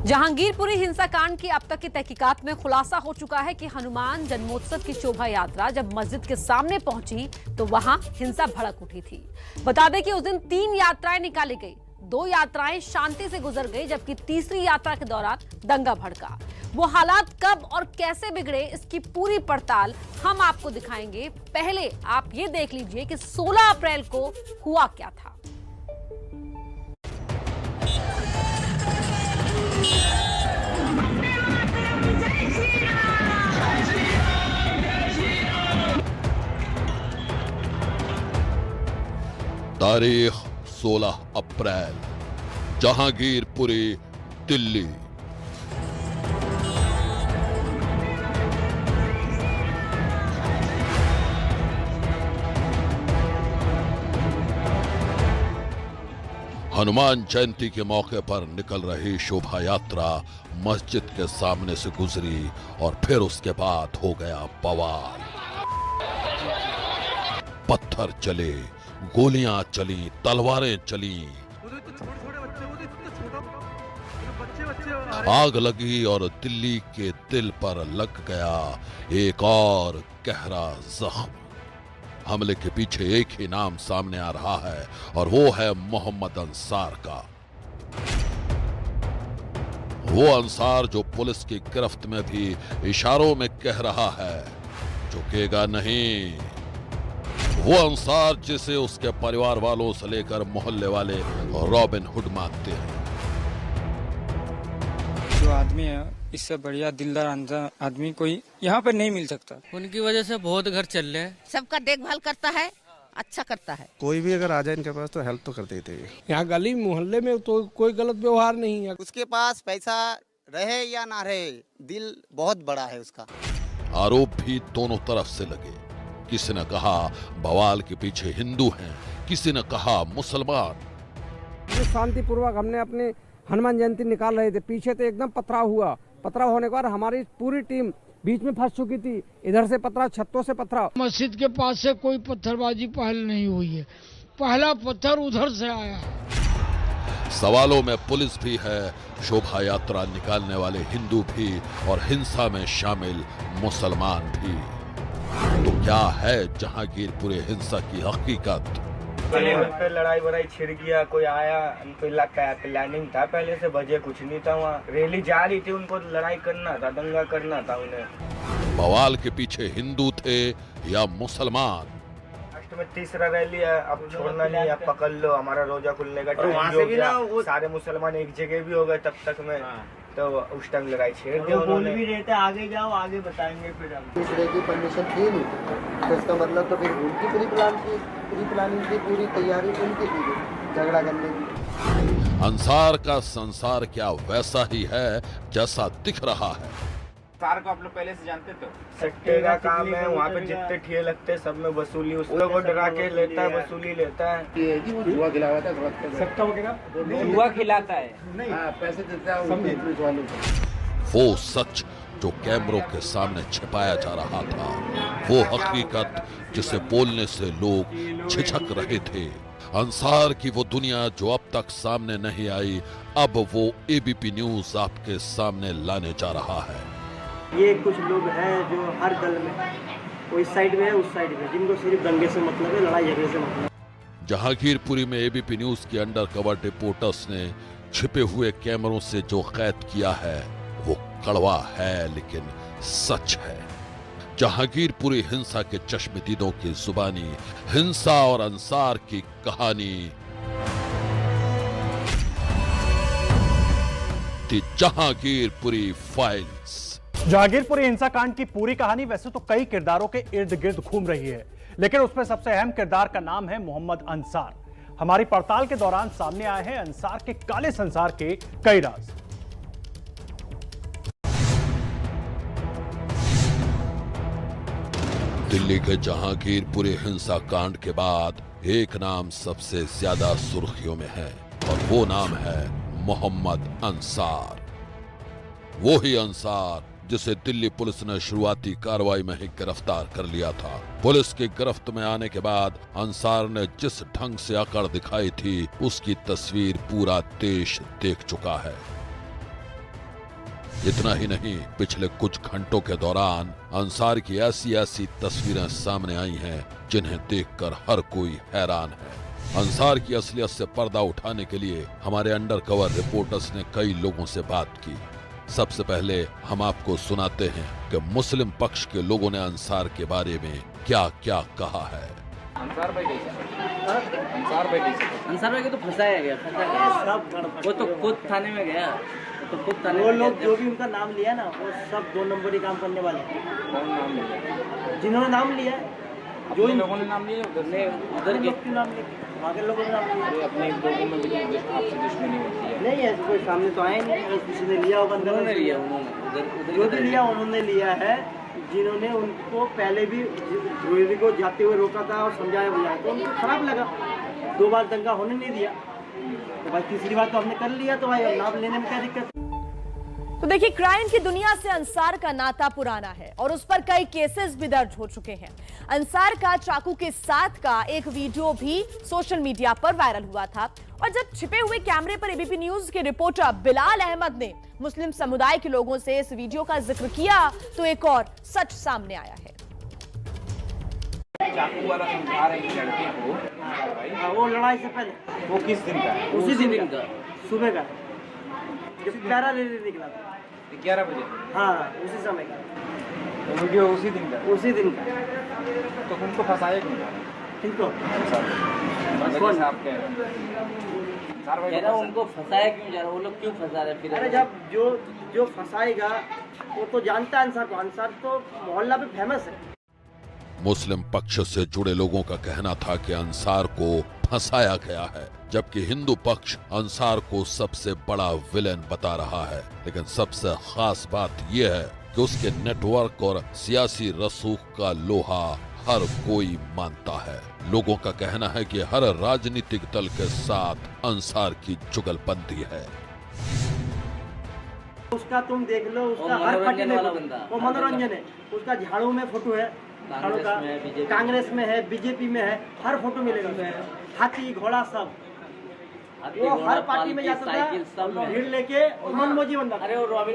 [SPEAKER 16] जहांगीरपुरी हिंसाकांड की अब तक की तहकीकात में खुलासा हो चुका है कि हनुमान जन्मोत्सव की शोभा यात्रा जब मस्जिद के सामने पहुंची तो वहां हिंसा भड़क उठी थी। बता दें कि उस दिन 3 यात्राएं निकाली गई, 2 यात्राएं शांति से गुजर गई, जबकि तीसरी यात्रा के दौरान दंगा भड़का। वो हालात कब और कैसे बिगड़े इसकी पूरी पड़ताल हम आपको दिखाएंगे। पहले आप ये देख लीजिए कि 16 अप्रैल को हुआ क्या था।
[SPEAKER 11] तारीख 16 अप्रैल, जहांगीरपुरी, दिल्ली। हनुमान जयंती के मौके पर निकल रही शोभा यात्रा मस्जिद के सामने से गुजरी और फिर उसके बाद हो गया बवाल। पत्थर चले, गोलियां चली, तलवारें चली, आग लगी और दिल्ली के दिल पर लग गया एक और गहरा जख्म। हमले के पीछे एक ही नाम सामने आ रहा है और वो है मोहम्मद अंसार का। वो अंसार जो पुलिस की गिरफ्त में भी इशारों में कह रहा है झुकेगा नहीं। वो अंसार जिसे उसके परिवार वालों से लेकर मोहल्ले वाले रॉबिन हुड मानते हैं।
[SPEAKER 17] जो आदमी है इससे बढ़िया दिलदार आदमी कोई यहाँ पर नहीं मिल सकता। उनकी वजह से बहुत घर चल रहे हैं।
[SPEAKER 13] सबका देखभाल करता है, अच्छा करता है।
[SPEAKER 14] कोई भी अगर आ जाए इनके पास तो हेल्प तो कर देते हैं।
[SPEAKER 18] यहाँ गली मोहल्ले में तो कोई गलत व्यवहार नहीं है।
[SPEAKER 15] उसके पास पैसा रहे या ना रहे, दिल बहुत बड़ा है उसका।
[SPEAKER 11] आरोप भी दोनों तरफ से लगे। किसी ने कहा बवाल के पीछे हिंदू हैं, किसी ने कहा मुसलमान।
[SPEAKER 18] शांतिपूर्वक हमने अपनी हनुमान जयंती निकाल रहे थे, पीछे तो एकदम पथराव हुआ। पथराव होने के बाद हमारी पूरी टीम बीच में फंस चुकी थी। इधर से पथराव, छत्तों से पथराव।
[SPEAKER 19] मस्जिद के पास से कोई पत्थरबाजी पहले नहीं हुई है, पहला पत्थर उधर से आया।
[SPEAKER 11] सवालों में पुलिस भी है, शोभा यात्रा निकालने वाले हिंदू भी और हिंसा में शामिल मुसलमान भी। तो क्या है जहांगीरपुरी हिंसा की हकीकत?
[SPEAKER 2] पे लड़ाई वड़ाई छिड़ गया, कोई आया, उनको प्लानिंग था पहले से, वजह कुछ नहीं था। वहाँ रैली जा रही थी, उनको लड़ाई करना था, दंगा करना था उन्हें।
[SPEAKER 11] बवाल के पीछे हिंदू थे या मुसलमान?
[SPEAKER 2] लास्ट में तीसरा रैली है, अब छोड़ना नहीं, अब पकड़ लो, हमारा रोजा खुलने का टाइम हो गया। सारे मुसलमान एक जगह भी हो गए तब तक में, तो उस टाइम लड़ाई छेड़ दिया।
[SPEAKER 3] बोल भी रहते आगे जाओ, आगे बताएंगे फिर हम।
[SPEAKER 4] तीसरे की परमिशन थी नहीं, तो इसका मतलब तो फिर उनकी पूरी प्लानिंग थी, पूरी तैयारी उनकी थी झगड़ा करने की।
[SPEAKER 11] अंसार का संसार क्या वैसा ही है जैसा दिख रहा है?
[SPEAKER 2] अंसार को आप लोग पहले से जानते तो सट्टे का काम है, वहाँ पे जितने ठिये लगते हैं सब में वसूली, उस लोग को डरा के लेता है, वसूली लेता है।
[SPEAKER 5] जुआ खिलाता है, सट्टा वगैरह
[SPEAKER 2] जुआ खिलाता है,
[SPEAKER 5] नहीं पैसे देता है।
[SPEAKER 11] वो सच जो कैमरों के सामने छिपाया जा रहा था, वो हकीकत जिसे बोलने से लोग झिझक रहे थे, अंसार की वो दुनिया जो अब तक सामने नहीं आई, अब वो एबीपी न्यूज आपके सामने लाने जा रहा है।
[SPEAKER 3] ये कुछ लोग हैं जो हर दल में, वो इस साइड में है, उस साइड में, जिनको सिर्फ दंगे से मतलब है, लड़ाई झगड़े से मतलब।
[SPEAKER 11] जहांगीरपुरी में एबीपी न्यूज के अंडर कवर रिपोर्टर्स ने छिपे हुए कैमरों से जो कैद किया है वो कड़वा है लेकिन सच है। जहांगीरपुरी हिंसा के चश्मदीदों की जुबानी हिंसा और अंसार की कहानी, दी जहांगीरपुरी फाइल्स।
[SPEAKER 7] जहांगीरपुरी हिंसाकांड की पूरी कहानी वैसे तो कई किरदारों के इर्द गिर्द घूम रही है, लेकिन उसमें सबसे अहम किरदार का नाम है मोहम्मद अंसार। हमारी पड़ताल के दौरान सामने आए हैं अंसार के काले संसार के कई राज।
[SPEAKER 11] दिल्ली के जहांगीरपुरी हिंसाकांड के बाद एक नाम सबसे ज्यादा सुर्खियों में है और वो नाम है मोहम्मद अंसार। वो ही अंसार जिसे दिल्ली पुलिस ने शुरुआती कार्रवाई में ही गिरफ्तार कर लिया था। पुलिस की गिरफ्त में आने के बाद अंसार ने जिस ढंग से अकड़ दिखाई थी उसकी तस्वीर पूरा देश देख चुका है। इतना ही नहीं, पिछले कुछ घंटों के दौरान अंसार की ऐसी ऐसी तस्वीरें सामने आई हैं जिन्हें देखकर हर कोई हैरान है। अंसार की असलियत से पर्दा उठाने के लिए हमारे अंडरकवर रिपोर्टर्स ने कई लोगों से बात की। सबसे पहले हम आपको सुनाते हैं कि मुस्लिम पक्ष के लोगों ने अंसार के बारे में क्या क्या कहा है।
[SPEAKER 2] अंसार भाई को तो फंसाया गया,
[SPEAKER 3] वो तो खुद थाने में गया, तो खुद थाने वो लोग जो भी उनका नाम लिया ना, वो सब 2 नंबर ही काम करने वाले।
[SPEAKER 2] कौन नाम लिया?
[SPEAKER 3] जिन्होंने नाम लिया
[SPEAKER 2] जो इन लोगों ने नाम लिया
[SPEAKER 3] उधर के नाम आगे लोगों ने नाम लिया,
[SPEAKER 2] अपने लोगों में भी आपसे दुश्मनी होती है।
[SPEAKER 3] नहीं है, कोई सामने तो आए नहीं, किसी ने लिया होगा,
[SPEAKER 2] उन्होंने लिया,
[SPEAKER 3] जो भी लिया उन्होंने लिया है, जिन्होंने उनको पहले भी द्रोही को जाते हुए रोका था और समझाया बुझाया, तो उनको खराब लगा, 2 बार दंगा होने नहीं दिया, तो भाई तीसरी बार तो हमने कर लिया, तो भाई नाम लेने में क्या दिक्कत।
[SPEAKER 1] तो देखिए, क्राइम की दुनिया से अंसार का नाता पुराना है और उस पर कई केसेस भी दर्ज हो चुके हैं। अंसार का चाकू के साथ का एक वीडियो भी सोशल मीडिया पर वायरल हुआ था और जब छिपे हुए कैमरे पर एबीपी न्यूज के रिपोर्टर बिलाल अहमद ने मुस्लिम समुदाय के लोगों से इस वीडियो का जिक्र किया तो एक और सच सामने आया है।
[SPEAKER 2] चाकू वाला समझा रहे हैं लड़के को,
[SPEAKER 3] वो लड़ाई से पहले,
[SPEAKER 2] वो किस दिन का है?
[SPEAKER 3] उसी दिन का सुबह का, जब प्यारा ले निकला था
[SPEAKER 2] 11 बजे।
[SPEAKER 3] हाँ, उसी समय का
[SPEAKER 2] तो वीडियो उसी दिन का,
[SPEAKER 3] उसी दिन का।
[SPEAKER 2] तो उनको फंसाया क्यों?
[SPEAKER 3] किनको?
[SPEAKER 2] कौन आप कह रहे हैं?
[SPEAKER 12] उनको फंसाया क्यों जा रहा है? वो लोग क्यों फंसा रहे हैं फिर?
[SPEAKER 3] अरे जब जो फंसाएगा वो तो जानता है अंसार को, अंसार तो मोहल्ला पे फेमस है।
[SPEAKER 11] मुस्लिम पक्ष से जुड़े लोगों का कहना था कि अंसार को फंसाया गया है, जबकि हिंदू पक्ष अंसार को सबसे बड़ा विलेन बता रहा है। लेकिन सबसे खास बात यह है कि उसके नेटवर्क और सियासी रसूख का लोहा हर कोई मानता है। लोगों का कहना है कि हर राजनीतिक दल के साथ अंसार की जुगलबंदी है।
[SPEAKER 3] उसका तुम देख लो, उसका हर पार्टी में वो मनोरंजन है, उसका झाड़ू में फोटो है, झाड़ू का कांग्रेस में है, बीजेपी में है, हर फोटो मिलेगा, हाथी घोड़ा सब, वो हर पार्टी में जाता था, भीड़ लेके मनमोजी बनता।
[SPEAKER 12] अरे वो आप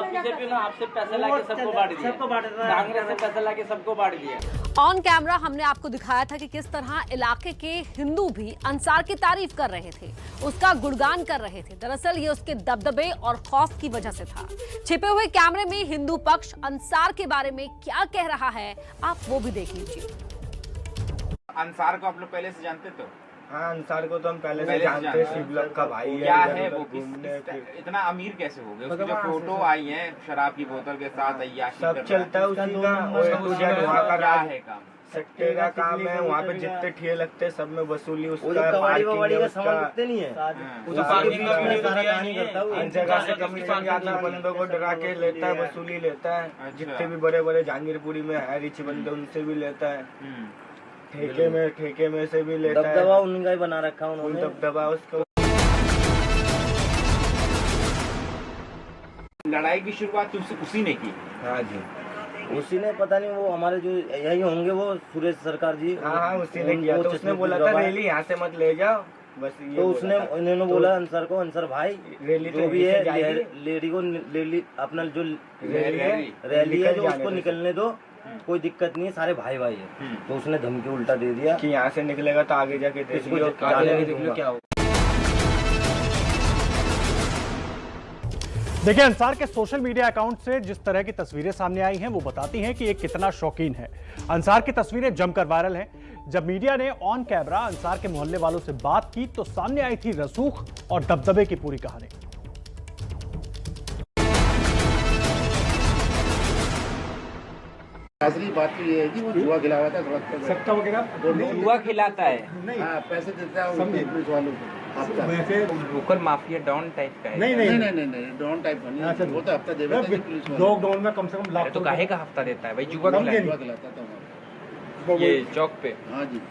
[SPEAKER 12] बीजेपी में आपसे पैसा लाके सबको बांट दिया, कांग्रेस से पैसा लाके सबको बांट दिया।
[SPEAKER 16] ऑन कैमरा हमने आपको दिखाया था कि किस तरह इलाके के हिंदू भी अंसार की तारीफ कर रहे थे, उसका गुणगान कर रहे थे। दरअसल ये उसके दबदबे और खौफ की वजह से था। छिपे हुए कैमरे में हिंदू पक्ष अंसार के बारे में क्या कह रहा है, आप वो भी देख लीजिए।
[SPEAKER 2] अंसार को आप लोग पहले से जानते तो?
[SPEAKER 20] हाँ, अंसार को तो हम पहले से जानते हैं, शिवलक का भाई है।
[SPEAKER 2] क्या है वो, इतना अमीर कैसे हो गए? उसकी जो फोटो आई है शराब की बोतल के साथ,
[SPEAKER 20] सब चलता है उसी का, वहाँ का राज है, काम सट्टे का काम है। वहाँ पे जितने ठेले लगते हैं सब में वसूली उसका, हर जगह से कमीशन जाता है, बंदों को डरा के लेता है, वसूली लेता है। जितने भी बड़े बड़े जहांगीरपुरी में है रिच बंदे, उनसे भी लेता है, ठेके में से भी लेता है।
[SPEAKER 12] दबदबा उनका ही बना रखा उन्होंने,
[SPEAKER 20] दबदबा उसको।
[SPEAKER 2] लड़ाई की शुरुआत उसी ने की?
[SPEAKER 20] हाँ जी,
[SPEAKER 12] उसी ने, पता नहीं वो हमारे जो यही होंगे वो सुरेश सरकार जी।
[SPEAKER 20] हाँ, उसी ने किया। तो उसने बोला था रैली यहाँ से मत ले जाओ, बस ये
[SPEAKER 12] तो उसने इन्होंने बोला अंसार को, अंसार भाई
[SPEAKER 20] रैली
[SPEAKER 12] जो भी है लेडी को अपना जो रैली है जो उसको निकलने दो, कोई दिक्कत नहीं है, सारे भाई भाई है। तो उसने धमकी उल्टा दे दिया
[SPEAKER 20] कि यहाँ से निकलेगा तो आगे जाके देख लो क्या होगा।
[SPEAKER 7] देखिए, अंसार के सोशल मीडिया अकाउंट से जिस तरह की तस्वीरें सामने आई हैं वो बताती हैं कि ये कितना शौकीन है। अंसार की तस्वीरें जमकर वायरल हैं। जब मीडिया ने ऑन कैमरा अंसार के मोहल्ले वालों से बात की तो सामने आई थी रसूख और दबदबे की पूरी कहानी।
[SPEAKER 6] असली बात तो ये है कि वो जुआ खिलाता है,
[SPEAKER 2] सट्टा वगैरह जुआ खिलाता है,
[SPEAKER 6] पैसे देता है पुलिस वालों को।
[SPEAKER 2] लोकल माफिया डॉन टाइप का है?
[SPEAKER 6] नहीं, डॉन टाइप का नहीं, वो तो हफ्ता देता है पुलिस वाले।
[SPEAKER 5] लॉकडाउन में कम से कम लाख
[SPEAKER 2] तो काहे का हफ्ता देता है भाई? जुआ खिलाता था ये चौक पे।
[SPEAKER 6] हाँ जी।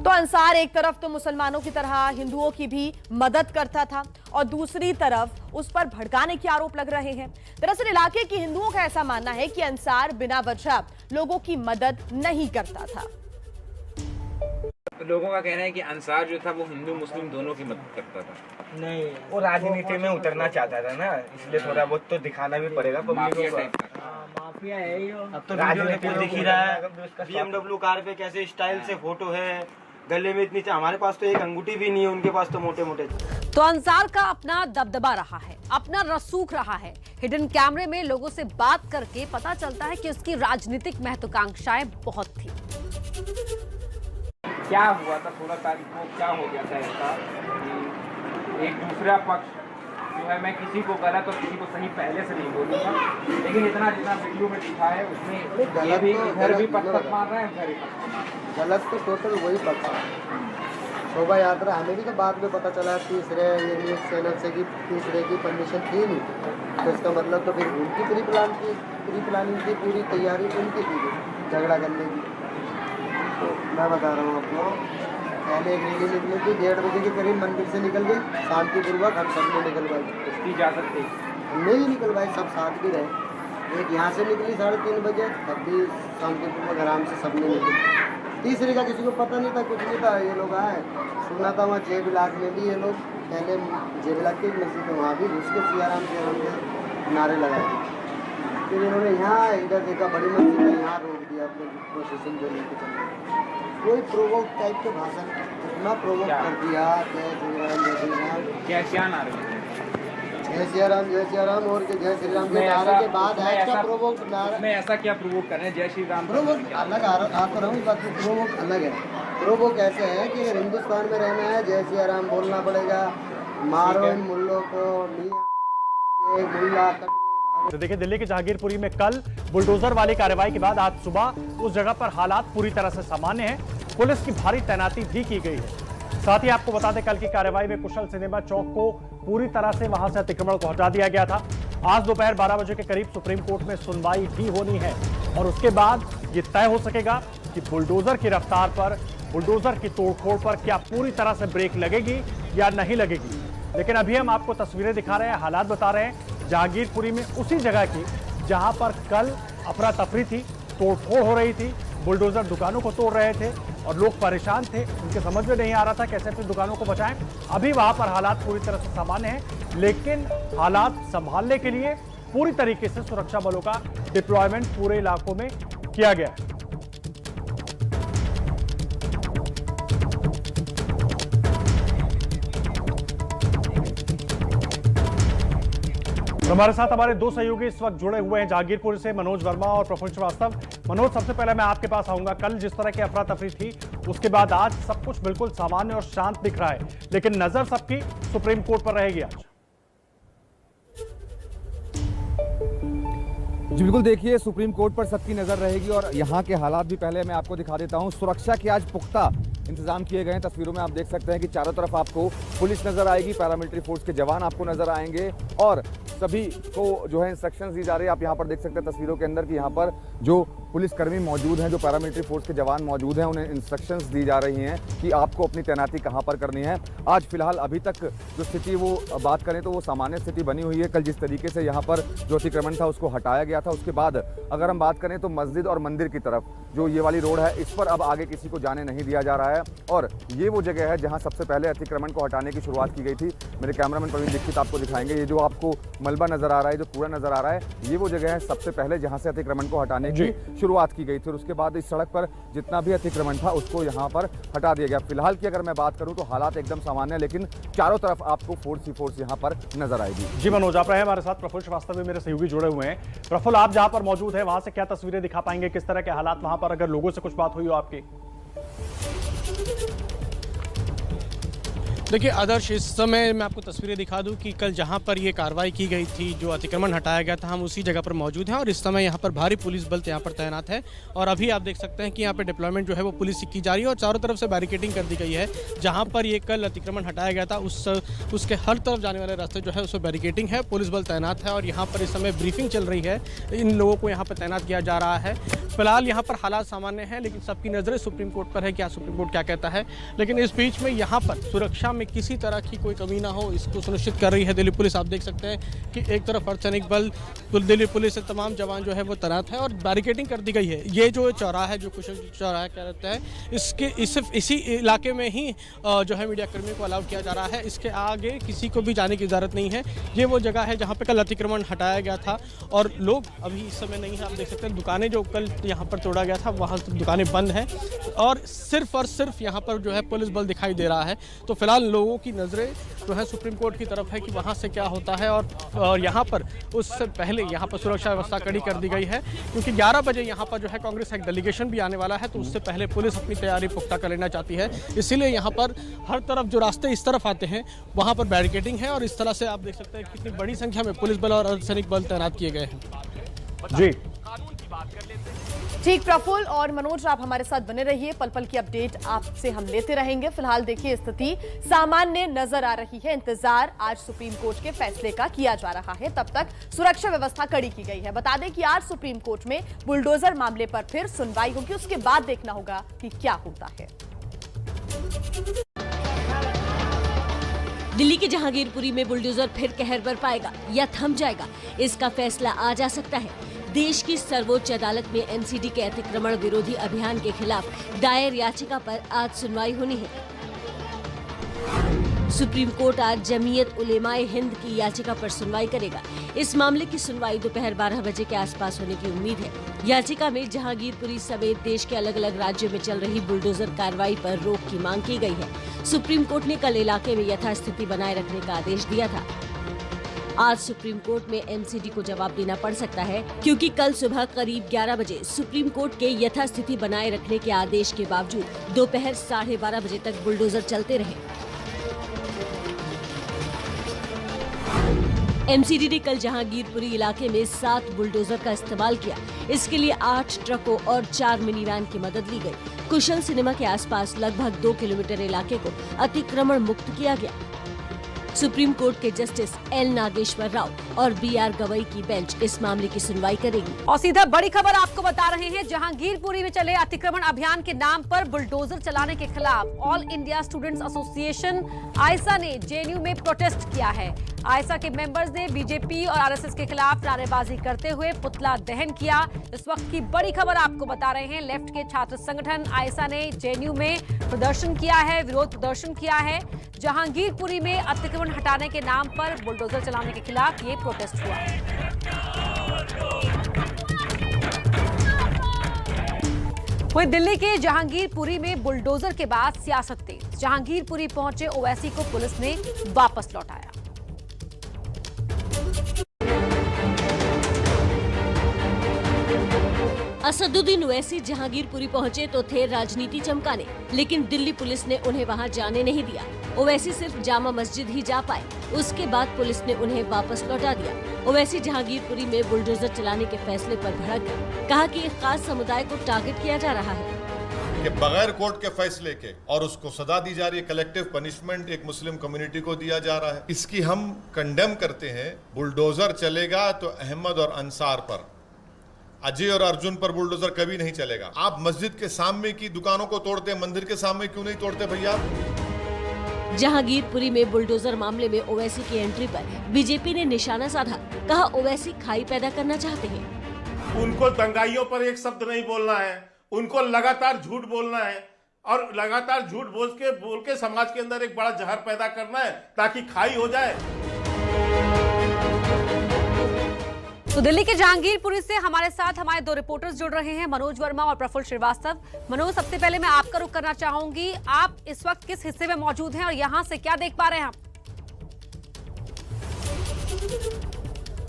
[SPEAKER 1] तो अंसार एक तरफ तो मुसलमानों की तरह हिंदुओं की भी मदद करता था और दूसरी तरफ उस पर भड़काने के आरोप लग रहे हैं। दरअसल इलाके के हिंदुओं का ऐसा मानना है कि अंसार बिना वजह लोगों की मदद नहीं करता था।
[SPEAKER 2] तो लोगों का कहना है कि अंसार जो था वो हिंदू मुस्लिम दोनों की मदद करता था।
[SPEAKER 20] नहीं, वो राजनीति में उतरना चाहता था ना, इसलिए थोड़ा बहुत तो दिखाना भी पड़ेगा पब्लिक को।
[SPEAKER 3] माफिया है ही।
[SPEAKER 20] अब तो राजनीति दिख ही रहा है, BMW कार पे कैसे स्टाइल से फोटो है, गले में इतनी, हमारे पास तो एक अंगूठी भी नहीं है, उनके पास तो मोटे मोटे।
[SPEAKER 16] तो अंसार का अपना दबदबा रहा है, अपना रसूख रहा है। हिडन कैमरे में लोगों से बात करके पता चलता है कि उसकी राजनीतिक महत्वाकांक्षाएं बहुत थी।
[SPEAKER 2] क्या हुआ था 16 तारीख को? क्या हो गया था ऐसा कि एक दूसरा पक्ष जो है मैं किसी को गलत और किसी को सही पहले से नहीं बोलूँगा, लेकिन इतना जितना वीडियो में दिखा है उसमें ये भी इधर भी पत्थर मार रहे हैं, उधर भी
[SPEAKER 4] गलत तो टोटल वही पता है। शोभा यात्रा हमें भी तो बाद में पता चला तीसरे ये न्यूज़ चैनल से कि तीसरे की परमिशन थी नहीं, तो इसका मतलब तो फिर उनकी प्री प्लानिंग थी, पूरी तैयारी उनकी थी झगड़ा करने की। तो मैं बता रहा हूँ आपको, पहले एक रैली निकली थी 1:30 बजे के करीब मंदिर से निकल गई, शांतिपूर्वक हम सब ने निकलवाई,
[SPEAKER 2] उसकी इजाज़त थी,
[SPEAKER 4] हमने ही निकलवाई, सब साथ भी रहे। एक यहाँ से निकली 3:30 बजे, तब भी शांतिपूर्वक आराम से सब ने निकली। तीसरे का किसी को पता नहीं था, कुछ नहीं था, ये लोग आए, सुना था वहाँ जेबिलाग में भी ये लोग पहले जेबिलाग की मस्जिद है वहाँ भी घुस के सियाराम के नारे लगाए। फिर इन्होंने यहाँ इधर देखा बड़ी मस्जिद है, यहाँ रोक दिया अपने प्रोसेशन जो लेके चले। कोई प्रोवोक टाइप के भाषण इतना प्रोवोक कर दिया, जय श्री राम जय श्री राम,
[SPEAKER 2] क्या नारे,
[SPEAKER 4] जय श्री राम जय श्री राम और जय श्री राम के नारे के बाद ऐसा प्रोवोक नारा
[SPEAKER 2] में ऐसा क्या प्रोवोक कर रहे हैं? जय श्री राम
[SPEAKER 4] प्रोवोक अलग आप रहा हूँ, बात प्रोवोक अलग है। प्रोवोक ऐसे है कि अगर हिंदुस्तान में रहना है जय श्री राम बोलना पड़ेगा, मारो इन मुल्लों को, मुल्ला।
[SPEAKER 7] तो देखिए, दिल्ली के जहांगीरपुरी में कल बुलडोजर वाली कार्रवाई के बाद आज सुबह उस जगह पर हालात पूरी तरह से सामान्य हैं। पुलिस की भारी तैनाती भी की गई है। साथ ही आपको बता दें, कल की कार्रवाई में कुशल सिनेमा चौक को पूरी तरह से वहां से अतिक्रमण को हटा दिया गया था। आज दोपहर 12 बजे के करीब सुप्रीम कोर्ट में सुनवाई भी होनी है और उसके बाद ये तय हो सकेगा कि बुलडोजर की रफ्तार पर, बुलडोजर की तोड़फोड़ पर क्या पूरी तरह से ब्रेक लगेगी या नहीं लगेगी। लेकिन अभी हम आपको तस्वीरें दिखा रहे हैं, हालात बता रहे हैं जहांगीरपुरी में, उसी जगह की जहां पर कल अफरा तफरी थी, तोड़फोड़ हो रही थी, बुलडोजर दुकानों को तोड़ रहे थे और लोग परेशान थे, उनके समझ में नहीं आ रहा था कैसे अपनी दुकानों को बचाएं। अभी वहां पर हालात पूरी तरह से सामान्य हैं, लेकिन हालात संभालने के लिए पूरी तरीके से सुरक्षा बलों का डिप्लॉयमेंट पूरे इलाकों में किया गया है। हमारे साथ हमारे दो सहयोगी इस वक्त जुड़े हुए हैं जहांगीरपुर से, मनोज वर्मा और प्रफुल्ल श्रीवास्तव। मनोज, सबसे पहले मैं आपके पास आऊंगा। कल जिस तरह की अफरा तफरी थी, उसके बाद आज सब कुछ बिल्कुल सामान्य और शांत दिख रहा है, लेकिन नजर सबकी सुप्रीम कोर्ट पर रहेगी आज।
[SPEAKER 21] जी बिल्कुल, देखिए सुप्रीम कोर्ट पर सबकी नजर रहेगी और यहाँ के हालात भी पहले मैं आपको दिखा देता हूँ। सुरक्षा के आज पुख्ता इंतजाम किए गए हैं। तस्वीरों में आप देख सकते हैं कि चारों तरफ आपको पुलिस नजर आएगी, पैरामिलिट्री फोर्स के जवान आपको नजर आएंगे और सभी को जो है इंस्ट्रक्शंस दी जा रही है। आप यहाँ पर देख सकते हैं तस्वीरों के अंदर कि यहाँ पर जो पुलिसकर्मी मौजूद हैं, जो पैरामिलिट्री फोर्स के जवान मौजूद हैं, उन्हें इंस्ट्रक्शंस दी जा रही हैं कि आपको अपनी तैनाती कहाँ पर करनी है। आज फिलहाल अभी तक जो स्थिति वो बात करें तो वो सामान्य स्थिति बनी हुई है। कल जिस तरीके से यहाँ पर जो अतिक्रमण था उसको हटाया गया था, उसके बाद अगर हम बात करें तो मस्जिद और मंदिर की तरफ जो ये वाली रोड है, इस पर अब आगे किसी को जाने नहीं दिया जा रहा है और ये वो जगह है जहाँ सबसे पहले अतिक्रमण को हटाने की शुरुआत की गई थी। मेरे कैमरामैन प्रवीण दीक्षित आपको दिखाएंगे, ये जो आपको मलबा नजर आ रहा है, जो कूड़ा नजर आ रहा है, ये वो जगह है सबसे पहले जहाँ से अतिक्रमण को हटाने की शुरुआत की गई थी और उसके बाद इस सड़क पर जितना भी अतिक्रमण था उसको यहाँ पर हटा दिया गया। फिलहाल की अगर मैं बात करूँ तो हालात एकदम सामान्य है, लेकिन चारों तरफ आपको फोर्स ही फोर्स यहाँ पर नजर आएगी।
[SPEAKER 7] जी मनोज, आप रहे हमारे साथ। प्रफुल्ल श्रीवास्तव भी मेरे सहयोगी जुड़े हुए हैं। प्रफुल्ल, आप जहाँ पर मौजूद है वहां से क्या तस्वीरें दिखा पाएंगे, किस तरह के हालात वहां पर, अगर लोगों से कुछ बात हुई हो आपकी?
[SPEAKER 22] देखिए आदर्श, इस समय मैं आपको तस्वीरें दिखा दूं कि कल जहां पर ये कार्रवाई की गई थी, जो अतिक्रमण हटाया गया था, हम उसी जगह पर मौजूद हैं और इस समय यहां पर भारी पुलिस बल यहां पर तैनात है और अभी आप देख सकते हैं कि यहां पर डिप्लॉयमेंट जो है वो पुलिस की जा रही है और चारों तरफ से बैरिकेडिंग कर दी गई है। जहां पर ये कल अतिक्रमण हटाया गया था उसके हर तरफ जाने वाले रास्ते जो है उसमें बैरिकेडिंग है, पुलिस बल तैनात है और यहाँ पर इस समय ब्रीफिंग चल रही है। इन लोगों को यहाँ पर तैनात किया जा रहा है। फिलहाल यहाँ पर हालात सामान्य हैं, लेकिन सबकी नज़रें सुप्रीम कोर्ट पर है, क्या सुप्रीम कोर्ट क्या कहता है। लेकिन इस बीच में यहाँ पर सुरक्षा में किसी तरह की कोई कमी ना हो, इसको सुनिश्चित कर रही है दिल्ली पुलिस। आप देख सकते हैं कि एक तरफ अर्धसैनिक बल, दिल्ली पुलिस से तमाम जवान जो है वो तैनात है और बैरिकेडिंग कर दी गई है। ये जो चौराहा है, जो कुशल चौराहा कहते हैं, सिर्फ इसी इलाके में ही जो है मीडिया कर्मियों को अलाउ किया जा रहा है। इसके आगे किसी को भी जाने की इजाज़त नहीं है। ये वो जगह है जहाँ पे कल अतिक्रमण हटाया गया था और लोग अभी इस समय नहीं है। आप देख सकते हैं दुकानें जो कल यहाँ पर तोड़ा गया था वहाँ दुकानें बंद हैं और सिर्फ यहाँ पर जो है पुलिस बल दिखाई दे रहा है। तो फिलहाल लोगों की नज़रें जो है सुप्रीम कोर्ट की तरफ है कि वहाँ से क्या होता है। और यहाँ पर उससे पहले यहाँ पर सुरक्षा व्यवस्था कड़ी कर दी गई है, क्योंकि 11 बजे यहाँ पर जो है कांग्रेस का एक डेलीगेशन भी आने वाला है, तो उससे पहले पुलिस अपनी तैयारी पुख्ता कर लेना चाहती है। इसीलिए यहाँ पर हर तरफ जो रास्ते इस तरफ आते हैं वहाँ पर बैरिकेडिंग है, और इस तरह से आप देख सकते हैं कितनी बड़ी संख्या में पुलिस बल और अर्धसैनिक बल तैनात किए गए हैं।
[SPEAKER 7] जी
[SPEAKER 1] ठीक, प्रफुल्ल और मनोज आप हमारे साथ बने रहिए, पल पल की अपडेट आपसे हम लेते रहेंगे। फिलहाल देखिए स्थिति सामान्य नजर आ रही है। इंतजार आज सुप्रीम कोर्ट के फैसले का किया जा रहा है, तब तक सुरक्षा व्यवस्था कड़ी की गई है। बता दें कि आज सुप्रीम कोर्ट में बुलडोजर मामले पर फिर सुनवाई होगी, उसके बाद देखना होगा कि क्या होता है।
[SPEAKER 10] दिल्ली के जहांगीरपुरी में बुलडोजर फिर कहर बरपाएगा या थम जाएगा, इसका फैसला आ जा सकता है। देश की सर्वोच्च अदालत में एमसीडी के अतिक्रमण विरोधी अभियान के खिलाफ दायर याचिका पर आज सुनवाई होनी है। सुप्रीम कोर्ट आज जमीयत उलेमाए हिंद की याचिका पर सुनवाई करेगा। इस मामले की सुनवाई दोपहर 12 बजे के आसपास होने की उम्मीद है। याचिका में जहांगीरपुरी समेत देश के अलग अलग राज्यों में चल रही बुलडोजर कार्रवाई पर रोक की मांग की गई है। सुप्रीम कोर्ट ने कल इलाके में यथास्थिति बनाए रखने का आदेश दिया था। आज सुप्रीम कोर्ट में एमसीडी को जवाब देना पड़ सकता है, क्योंकि कल सुबह करीब 11 बजे सुप्रीम कोर्ट के यथास्थिति बनाए रखने के आदेश के बावजूद दोपहर 12:30 बजे तक बुलडोजर चलते रहे। एमसीडी ने कल जहांगीरपुरी इलाके में 7 बुलडोजर का इस्तेमाल किया। इसके लिए 8 ट्रकों और 4 मिनी वैन की मदद ली गई। कुशल सिनेमा के आसपास लगभग 2 किलोमीटर इलाके को अतिक्रमण मुक्त किया गया। सुप्रीम कोर्ट के जस्टिस एल नागेश्वर राव और बीआर गवई की बेंच इस मामले की सुनवाई करेगी।
[SPEAKER 16] और सीधा बड़ी खबर आपको बता रहे हैं, जहांगीरपुरी में चले अतिक्रमण अभियान के नाम पर बुलडोजर चलाने के खिलाफ ऑल इंडिया स्टूडेंट्स एसोसिएशन आयसा ने जेएनयू में प्रोटेस्ट किया है। आयसा के मेंबर्स ने बीजेपी और आरएसएस के खिलाफ नारेबाजी करते हुए पुतला दहन किया। इस वक्त की बड़ी खबर आपको बता रहे हैं, लेफ्ट के छात्र संगठन आयसा ने जेएनयू में प्रदर्शन किया है, विरोध प्रदर्शन किया है। जहांगीरपुरी में अतिक्रमण हटाने के नाम पर बुलडोजर चलाने के खिलाफ ये प्रोटेस्ट हुआ। वहीं दिल्ली के जहांगीरपुरी में बुलडोजर के बाद सियासत तेज। जहांगीरपुरी पहुंचे ओवैसी को पुलिस ने वापस लौटाया।
[SPEAKER 10] असदुद्दीन ओवैसी जहांगीरपुरी पहुंचे तो थे राजनीति चमकाने, लेकिन दिल्ली पुलिस ने उन्हें वहां जाने नहीं दिया। ओवैसी सिर्फ जामा मस्जिद ही जा पाए, उसके बाद पुलिस ने उन्हें वापस लौटा दिया। ओवैसी जहांगीरपुरी में बुलडोजर चलाने के फैसले पर भड़क गए, कहा कि एक खास समुदाय को टारगेट किया जा रहा है
[SPEAKER 8] कि बगैर कोर्ट के फैसले के और उसको सजा दी जा रही है, कलेक्टिव पनिशमेंट एक मुस्लिम कम्युनिटी को दिया जा रहा है। इसकी हम कंडेम करते हैं। बुलडोजर चलेगा तो अहमद और अंसार पर, अजय और अर्जुन पर बुलडोजर कभी नहीं चलेगा। आप मस्जिद के सामने की दुकानों को तोड़ते हैं, मंदिर के सामने क्यों नहीं तोड़ते भैया?
[SPEAKER 10] जहांगीरपुरी में बुलडोजर मामले में ओवैसी की एंट्री पर बीजेपी ने निशाना साधा, कहा ओवैसी खाई पैदा करना चाहते हैं।
[SPEAKER 9] उनको दंगाइयों पर एक शब्द नहीं बोलना है, उनको लगातार झूठ बोलना है और लगातार झूठ बोल के समाज के अंदर एक बड़ा जहर पैदा करना है ताकि खाई हो जाए।
[SPEAKER 16] तो दिल्ली के जहांगीरपुरी से हमारे साथ हमारे 2 रिपोर्टर्स जुड़ रहे हैं, मनोज वर्मा और प्रफुल्ल श्रीवास्तव। मनोज, सबसे पहले मैं आपका रुख करना चाहूंगी, आप इस वक्त किस हिस्से में मौजूद हैं और यहां से क्या देख पा रहे हैं आप?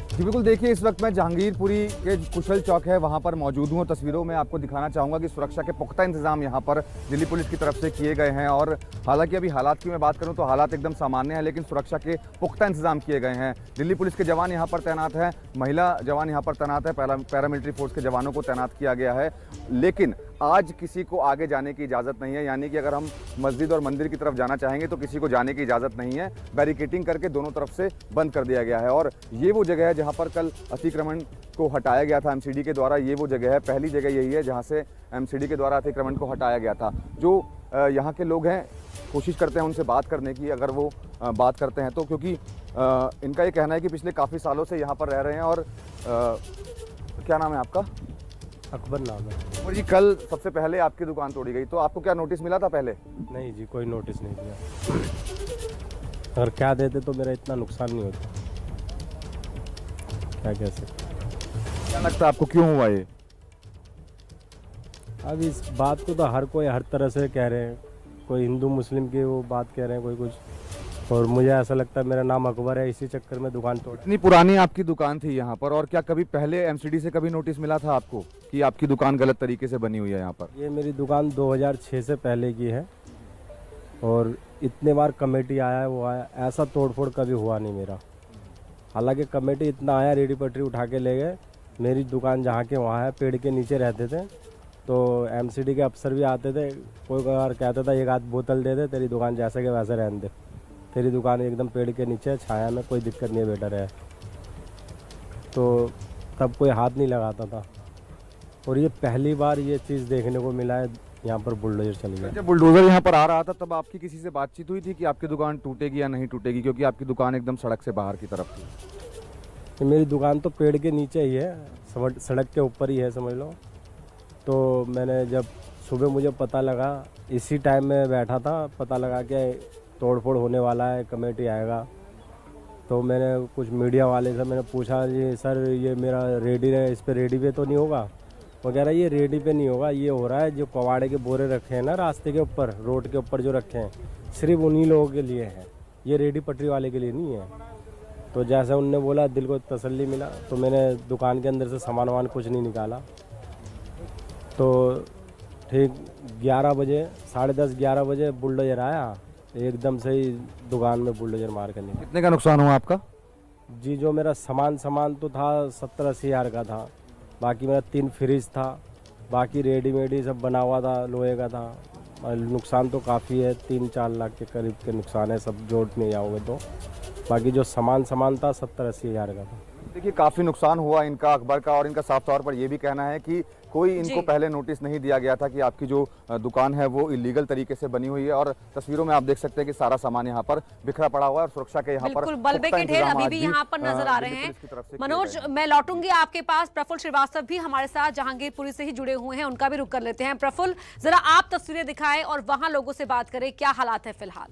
[SPEAKER 21] जी बिल्कुल, देखिए इस वक्त मैं जहांगीरपुरी के कुशल चौक है वहां पर मौजूद हूं। तस्वीरों में आपको दिखाना चाहूंगा कि सुरक्षा के पुख्ता इंतजाम यहां पर दिल्ली पुलिस की तरफ से किए गए हैं। और हालांकि अभी हालात की मैं बात करूं तो हालात एकदम सामान्य है, लेकिन सुरक्षा के पुख्ता इंतजाम किए गए हैं। दिल्ली पुलिस के जवान यहां पर तैनात है, महिला जवान यहां पर तैनात है, पैरामिलिट्री फोर्स के जवानों को तैनात किया गया है। लेकिन आज किसी को आगे जाने की इजाज़त नहीं है, यानी कि अगर हम मस्जिद और मंदिर की तरफ जाना चाहेंगे तो किसी को जाने की इजाज़त नहीं है। बैरिकेटिंग करके दोनों तरफ से बंद कर दिया गया है। और ये वो जगह है जहां पर कल अतिक्रमण को हटाया गया था एमसीडी के द्वारा। ये वो जगह है, पहली जगह यही है जहां से एमसीडी के द्वारा अतिक्रमण को हटाया गया था। जो यहाँ के लोग हैं कोशिश करते हैं उनसे बात करने की, अगर वो बात करते हैं तो, क्योंकि इनका ये कहना है कि पिछले काफ़ी सालों से यहाँ पर रह रहे हैं। और क्या नाम है आपका?
[SPEAKER 23] अकबर नाम है।
[SPEAKER 21] और जी कल सबसे पहले आपकी दुकान तोड़ी गई, तो आपको क्या नोटिस मिला था पहले?
[SPEAKER 23] नहीं जी, कोई नोटिस नहीं दिया। अगर क्या देते तो मेरा इतना नुकसान नहीं होता। क्या कह सकते?
[SPEAKER 21] क्या लगता है आपको क्यों हुआ ये?
[SPEAKER 23] अब इस बात को तो हर कोई हर तरह से कह रहे हैं, कोई हिंदू मुस्लिम की वो बात कह रहे हैं कोई कुछ, और मुझे ऐसा लगता है मेरा नाम अकबर है, इसी चक्कर में दुकान तोड़।
[SPEAKER 21] इतनी पुरानी आपकी दुकान थी यहाँ पर, और क्या कभी पहले एमसीडी से कभी नोटिस मिला था आपको कि आपकी दुकान गलत तरीके से बनी हुई है यहाँ पर?
[SPEAKER 23] ये मेरी दुकान 2006 से पहले की है और इतने बार कमेटी आया है वो आया, ऐसा तोड़फोड़ कभी हुआ नहीं मेरा। हालांकि कमेटी इतना आया, रेडी पटरी उठा के ले गए। मेरी दुकान जहाँ के वहाँ है, पेड़ के नीचे रहते थे, तो एमसीडी के अफसर भी आते थे, कोई बार कहता था एक आध बोतल दे दे, तेरी दुकान जैसे के वैसे रहने दे, तेरी दुकान एकदम पेड़ के नीचे छाया में, कोई दिक्कत नहीं है, बेटर है। तो तब कोई हाथ नहीं लगाता था, और ये पहली बार ये चीज़ देखने को मिला है, यहाँ पर बुलडोजर चल गया।
[SPEAKER 21] जब बुलडोजर यहाँ पर आ रहा था तब आपकी किसी से बातचीत हुई थी कि आपकी दुकान टूटेगी या नहीं टूटेगी, क्योंकि आपकी दुकान एकदम सड़क से बाहर की तरफ थी?
[SPEAKER 23] मेरी दुकान तो पेड़ के नीचे ही है, सड़क के ऊपर ही है समझ लो। तो मैंने जब सुबह मुझे पता लगा, इसी टाइम में बैठा था, पता लगा कि तोड़फोड़ होने वाला है, कमेटी आएगा, तो मैंने कुछ मीडिया वाले से मैंने पूछा जी सर ये मेरा रेडी है, इस पर रेडी पे तो नहीं होगा? वगैरह ये रेडी पे नहीं होगा, ये हो रहा है जो कबाड़े के बोरे रखे हैं ना रास्ते के ऊपर, रोड के ऊपर जो रखे हैं, सिर्फ उन्हीं लोगों के लिए है, ये रेडी पटरी वाले के लिए नहीं है। तो जैसे उनने बोला दिल को तसल्ली मिला, तो मैंने दुकान के अंदर से सामान वामान कुछ नहीं निकाला। तो ठीक 11 बजे, 10:30 11 बजे बुलडोजर आया, एकदम से ही दुकान में बुलडोजर मार कर निकला।
[SPEAKER 21] कितने का नुकसान हुआ आपका?
[SPEAKER 23] जी जो मेरा सामान तो था 70-80 हज़ार का था, बाकी मेरा 3 फ्रिज था, बाकी रेडीमेड ही सब बना हुआ था, लोहे का था। नुकसान तो काफ़ी है, 3-4 लाख के करीब के नुकसान है, सब जोड़ने जाओगे तो। बाकी जो सामान था 70-80 हज़ार का था।
[SPEAKER 21] देखिए काफ़ी नुकसान हुआ इनका, अकबर का, और इनका साफ तौर पर यह भी कहना है कि कोई इनको पहले नोटिस नहीं दिया गया था कि आपकी जो दुकान है वो इलीगल तरीके से बनी हुई है। और तस्वीरों में आप देख सकते हैं कि सारा सामान यहाँ पर बिखरा पड़ा हुआ है और सुरक्षा के यहाँ पर
[SPEAKER 16] मलबे के ढेर अभी भी यहाँ पर नजर आ रहे हैं। मनोज, मैं लौटूंगी आपके पास। प्रफुल्ल श्रीवास्तव भी हमारे साथ जहांगीरपुरी से ही जुड़े हुए हैं, उनका भी रुख कर लेते हैं। प्रफुल्ल, जरा आप तस्वीरें दिखाएं और वहां लोगों से बात करें, क्या हालात है फिलहाल?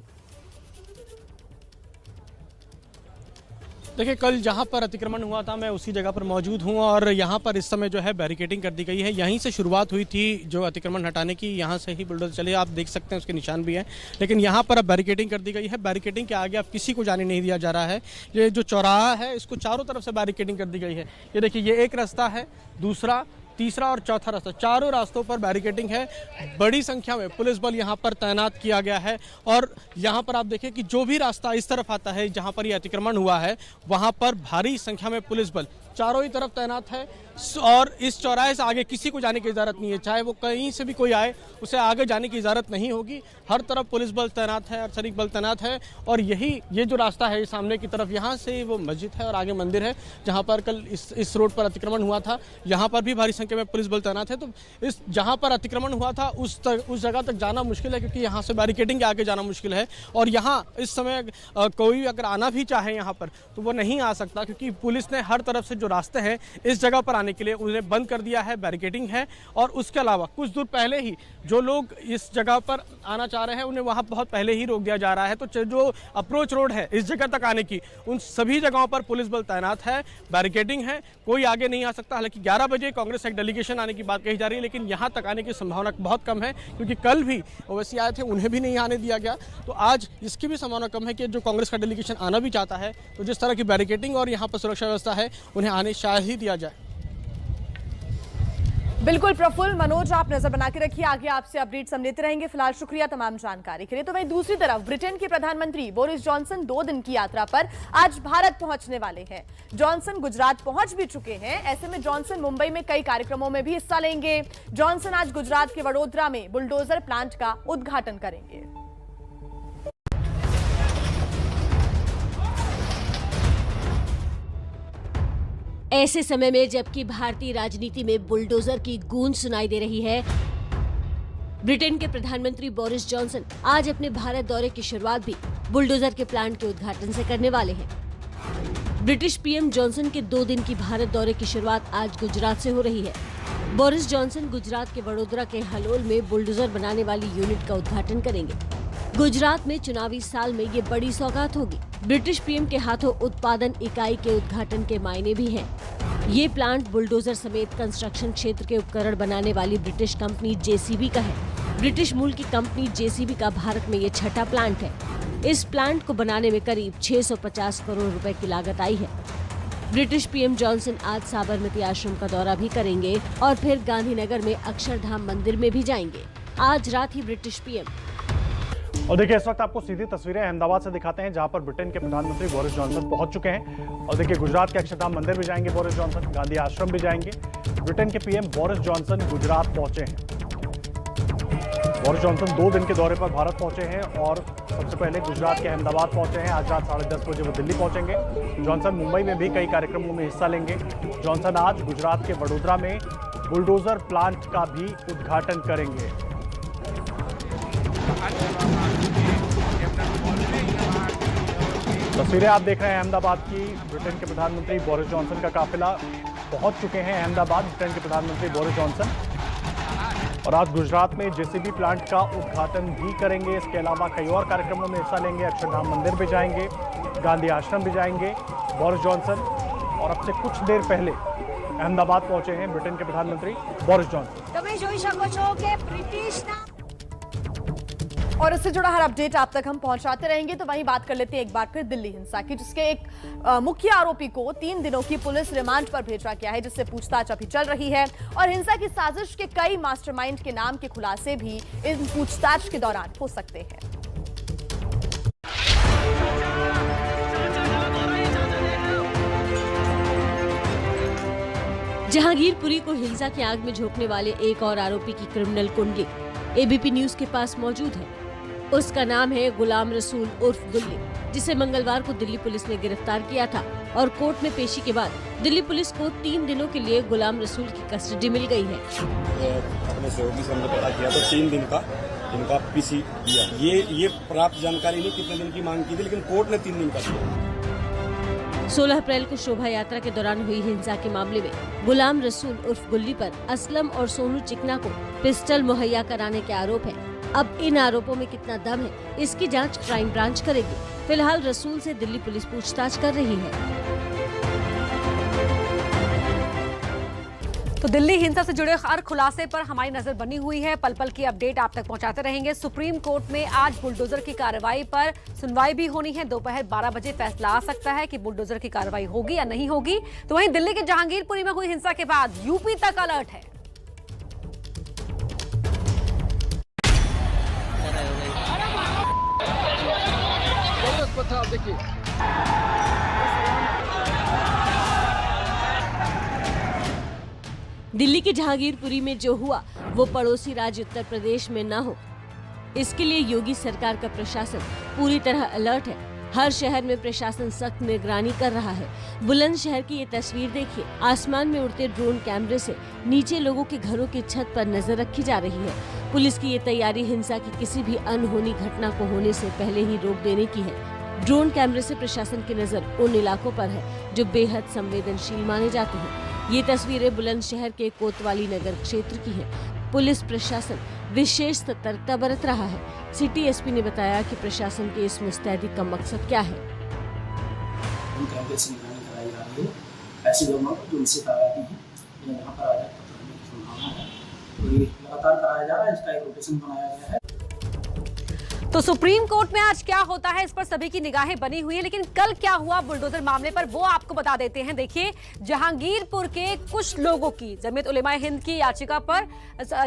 [SPEAKER 22] देखिए कल जहां पर अतिक्रमण हुआ था मैं उसी जगह पर मौजूद हूं, और यहां पर इस समय जो है बैरिकेडिंग कर दी गई है। यहीं से शुरुआत हुई थी जो अतिक्रमण हटाने की, यहां से ही बुलडोजर चले, आप देख सकते हैं उसके निशान भी हैं, लेकिन यहां पर अब बैरिकेडिंग कर दी गई है। बैरिकेडिंग के आगे अब किसी को जाने नहीं दिया जा रहा है। ये जो चौराहा है इसको चारों तरफ से बैरिकेडिंग कर दी गई है। ये देखिए, ये एक रास्ता है, दूसरा, तीसरा और चौथा रास्ता, चारों रास्तों पर बैरिकेडिंग है। बड़ी संख्या में पुलिस बल यहाँ पर तैनात किया गया है, और यहाँ पर आप देखिए कि जो भी रास्ता इस तरफ आता है जहाँ पर ये अतिक्रमण हुआ है, वहाँ पर भारी संख्या में पुलिस बल चारों ही तरफ तैनात है। और इस चौराहे से आगे किसी को जाने की इजाज़त नहीं है, चाहे वो कहीं से भी कोई आए उसे आगे जाने की इजाज़त नहीं होगी। हर तरफ पुलिस बल तैनात है, अर्धसैनिक बल तैनात है। और ये जो रास्ता है सामने की तरफ, यहाँ से वो मस्जिद है और आगे मंदिर है जहाँ पर कल इस रोड पर अतिक्रमण हुआ था, यहाँ पर भी भारी संख्या में पुलिस बल तैनात है। तो इस जहाँ पर अतिक्रमण हुआ था उस जगह तक जाना मुश्किल है, क्योंकि यहाँ से बैरिकेडिंग के आगे जाना मुश्किल है। और यहाँ इस समय कोई अगर आना भी चाहे यहाँ पर तो वो नहीं आ सकता, क्योंकि पुलिस ने हर तरफ से जो रास्ते हैं इस जगह पर आने के लिए उन्हें बंद कर दिया है, बैरिकेडिंग है। और उसके अलावा कुछ दूर पहले ही जो लोग इस जगह पर आना चाह रहे हैं उन्हें वहां बहुत पहले ही रोक दिया जा रहा है। तो जो अप्रोच रोड है इस जगह तक आने की, उन सभी जगहों पर पुलिस बल तैनात है, बैरिकेडिंग है, कोई आगे नहीं आ सकता। हालांकि 11 बजे कांग्रेस का एक डेलीगेशन आने की बात कही जा रही है, लेकिन यहां तक आने की संभावना बहुत कम है, क्योंकि कल भी ओवैसी आए थे, उन्हें भी नहीं आने दिया गया। तो आज इसकी भी संभावना कम है कि जो कांग्रेस का डेलीगेशन आना भी चाहता है तो जिस तरह की बैरिकेडिंग और यहाँ पर सुरक्षा व्यवस्था है उन्हें आने शायद ही दिया जाए।
[SPEAKER 1] बिल्कुल प्रफुल्ल, मनोज आप नजर बना के रखिए, आगे आपसे अपडेट्स हम लेते रहेंगे। फिलहाल शुक्रिया तमाम जानकारी के लिए। तो वहीं दूसरी तरफ ब्रिटेन के प्रधानमंत्री बोरिस जॉनसन 2 दिन की यात्रा पर आज भारत पहुंचने वाले हैं। जॉनसन गुजरात पहुंच भी चुके हैं, ऐसे में जॉनसन मुंबई में कई कार्यक्रमों में भी हिस्सा लेंगे। जॉनसन आज गुजरात के वडोदरा में बुलडोजर प्लांट का उद्घाटन करेंगे।
[SPEAKER 10] ऐसे समय में जबकि भारतीय राजनीति में बुलडोजर की गूंज सुनाई दे रही है, ब्रिटेन के प्रधानमंत्री बोरिस जॉनसन आज अपने भारत दौरे की शुरुआत भी बुलडोजर के प्लांट के उद्घाटन से करने वाले हैं। ब्रिटिश पीएम जॉनसन के 2 दिन की भारत दौरे की शुरुआत आज गुजरात से हो रही है। बोरिस जॉनसन गुजरात के वडोदरा के हलोल में बुलडोजर बनाने वाली यूनिट का उद्घाटन करेंगे। गुजरात में चुनावी साल में ये बड़ी सौगात होगी। ब्रिटिश पीएम के हाथों उत्पादन इकाई के उद्घाटन के मायने भी हैं। ये प्लांट बुलडोजर समेत कंस्ट्रक्शन क्षेत्र के उपकरण बनाने वाली ब्रिटिश कंपनी जेसीबी का है। ब्रिटिश मूल की कंपनी जेसीबी का भारत में ये छठा प्लांट है। इस प्लांट को बनाने में करीब 650 करोड़ रुपए की लागत आई है। ब्रिटिश पीएम जॉनसन आज साबरमती आश्रम का दौरा भी करेंगे और फिर गांधीनगर में अक्षरधाम मंदिर में भी जाएंगे। आज रात ही ब्रिटिश पीएम।
[SPEAKER 7] और देखिए, इस वक्त आपको सीधी तस्वीरें अहमदाबाद से दिखाते हैं, जहां पर ब्रिटेन के प्रधानमंत्री बोरिस जॉनसन पहुंच चुके हैं। और देखिए, गुजरात के अक्षरधाम मंदिर भी जाएंगे बोरिस जॉनसन, गांधी आश्रम भी जाएंगे। ब्रिटेन के पीएम बोरिस जॉनसन गुजरात पहुंचे हैं। बोरिस जॉनसन 2 दिन के दौरे पर भारत पहुंचे हैं और सबसे पहले गुजरात के अहमदाबाद पहुंचे हैं। आज रात 10:30 बजे वो दिल्ली पहुंचेंगे। जॉनसन मुंबई में भी कई कार्यक्रमों में हिस्सा लेंगे। जॉनसन आज गुजरात के वडोदरा में बुलडोजर प्लांट का भी उद्घाटन करेंगे। तस्वीरें आप देख रहे हैं अहमदाबाद की। ब्रिटेन के प्रधानमंत्री बोरिस जॉनसन का काफिला पहुंच चुके हैं अहमदाबाद। ब्रिटेन के प्रधानमंत्री बोरिस जॉनसन और आज गुजरात में जेसीबी प्लांट का उद्घाटन भी करेंगे। इसके अलावा कई और कार्यक्रमों में हिस्सा लेंगे। अक्षरधाम मंदिर भी जाएंगे, गांधी आश्रम भी जाएंगे बोरिस जॉनसन। और अब से कुछ देर पहले अहमदाबाद पहुंचे हैं ब्रिटेन के प्रधानमंत्री बोरिस जॉनसन।
[SPEAKER 1] તમે જોઈ શકો છો કે બ્રિટિશના और इससे जुड़ा हर अपडेट आप तक हम पहुंचाते रहेंगे। तो वहीं बात कर लेते हैं एक बार फिर दिल्ली हिंसा की, जिसके एक मुख्य आरोपी को 3 दिनों की पुलिस रिमांड पर भेजा गया है, जिससे पूछताछ अभी चल रही है। और हिंसा की साजिश के कई मास्टरमाइंड के नाम के खुलासे भी इन पूछताछ के दौरान हो सकते हैं।
[SPEAKER 10] जहांगीरपुरी को हिंसा की आग में झोंकने वाले एक और आरोपी की क्रिमिनल कुंडली एबीपी न्यूज के पास मौजूद है। उसका नाम है गुलाम रसूल उर्फ गुल्ली, जिसे मंगलवार को दिल्ली पुलिस ने गिरफ्तार किया था। और कोर्ट में पेशी के बाद दिल्ली पुलिस को 3 दिनों के लिए गुलाम रसूल की कस्टडी मिल गई है।
[SPEAKER 13] अपने सहयोगी से हमने पता किया तो 3 दिन का इनका पीसी दिया। ये प्राप्त जानकारी नहीं कितने दिन की मांग की थी, लेकिन कोर्ट ने 3 दिन का दिया।
[SPEAKER 10] 16 अप्रैल को शोभा यात्रा के दौरान हुई हिंसा के मामले में गुलाम रसूल उर्फ गुल्ली पर असलम और सोनू चिकना को पिस्टल मुहैया कराने के आरोप है। अब इन आरोपों में कितना दम है, इसकी जांच क्राइम ब्रांच करेगी। फिलहाल रसूल से दिल्ली पुलिस पूछताछ कर रही है।
[SPEAKER 16] तो दिल्ली हिंसा से जुड़े हर खुलासे पर हमारी नजर बनी हुई है। पल पल की अपडेट आप तक पहुंचाते रहेंगे। सुप्रीम कोर्ट में आज बुलडोजर की कार्रवाई पर सुनवाई भी होनी है। दोपहर 12 बजे फैसला आ सकता है कि बुलडोजर की कार्रवाई होगी या नहीं होगी। तो वहीं दिल्ली के जहांगीरपुरी में हुई हिंसा के बाद यूपी तक अलर्ट है।
[SPEAKER 21] देखिए
[SPEAKER 10] दिल्ली के जहांगीरपुरी में जो हुआ वो पड़ोसी राज्य उत्तर प्रदेश में न हो, इसके लिए योगी सरकार का प्रशासन पूरी तरह अलर्ट है। हर शहर में प्रशासन सख्त निगरानी कर रहा है। बुलंदशहर की ये तस्वीर देखिए। आसमान में उड़ते ड्रोन कैमरे से नीचे लोगों के घरों की छत पर नजर रखी जा रही है। पुलिस की ये तैयारी हिंसा की किसी भी अनहोनी घटना को होने से पहले ही रोक देने की है। ड्रोन कैमरे से प्रशासन की नजर उन इलाकों पर है जो बेहद संवेदनशील माने जाते हैं। ये तस्वीरें बुलंदशहर के कोतवाली नगर क्षेत्र की है। पुलिस प्रशासन विशेष सतर्कता बरत रहा है। सिटी एसपी ने बताया कि प्रशासन की इस मुस्तैदी का मकसद क्या है।
[SPEAKER 14] कैमरे से निगरानी कराई जा रही है। ऐसी जगहों पर जो इनसे कराती है, यहाँ पर आया संभावना है, तो ये लगातार कराया जा रहा है। इसका एक रोटेशन बनाया गया है।
[SPEAKER 16] तो सुप्रीम कोर्ट में आज क्या होता है, इस पर सभी की निगाहें बनी हुई है। लेकिन कल क्या हुआ बुलडोजर मामले पर, वो आपको बता देते हैं। देखिए, जहांगीरपुर के कुछ लोगों की जमीयत उलेमाए हिंद की याचिका पर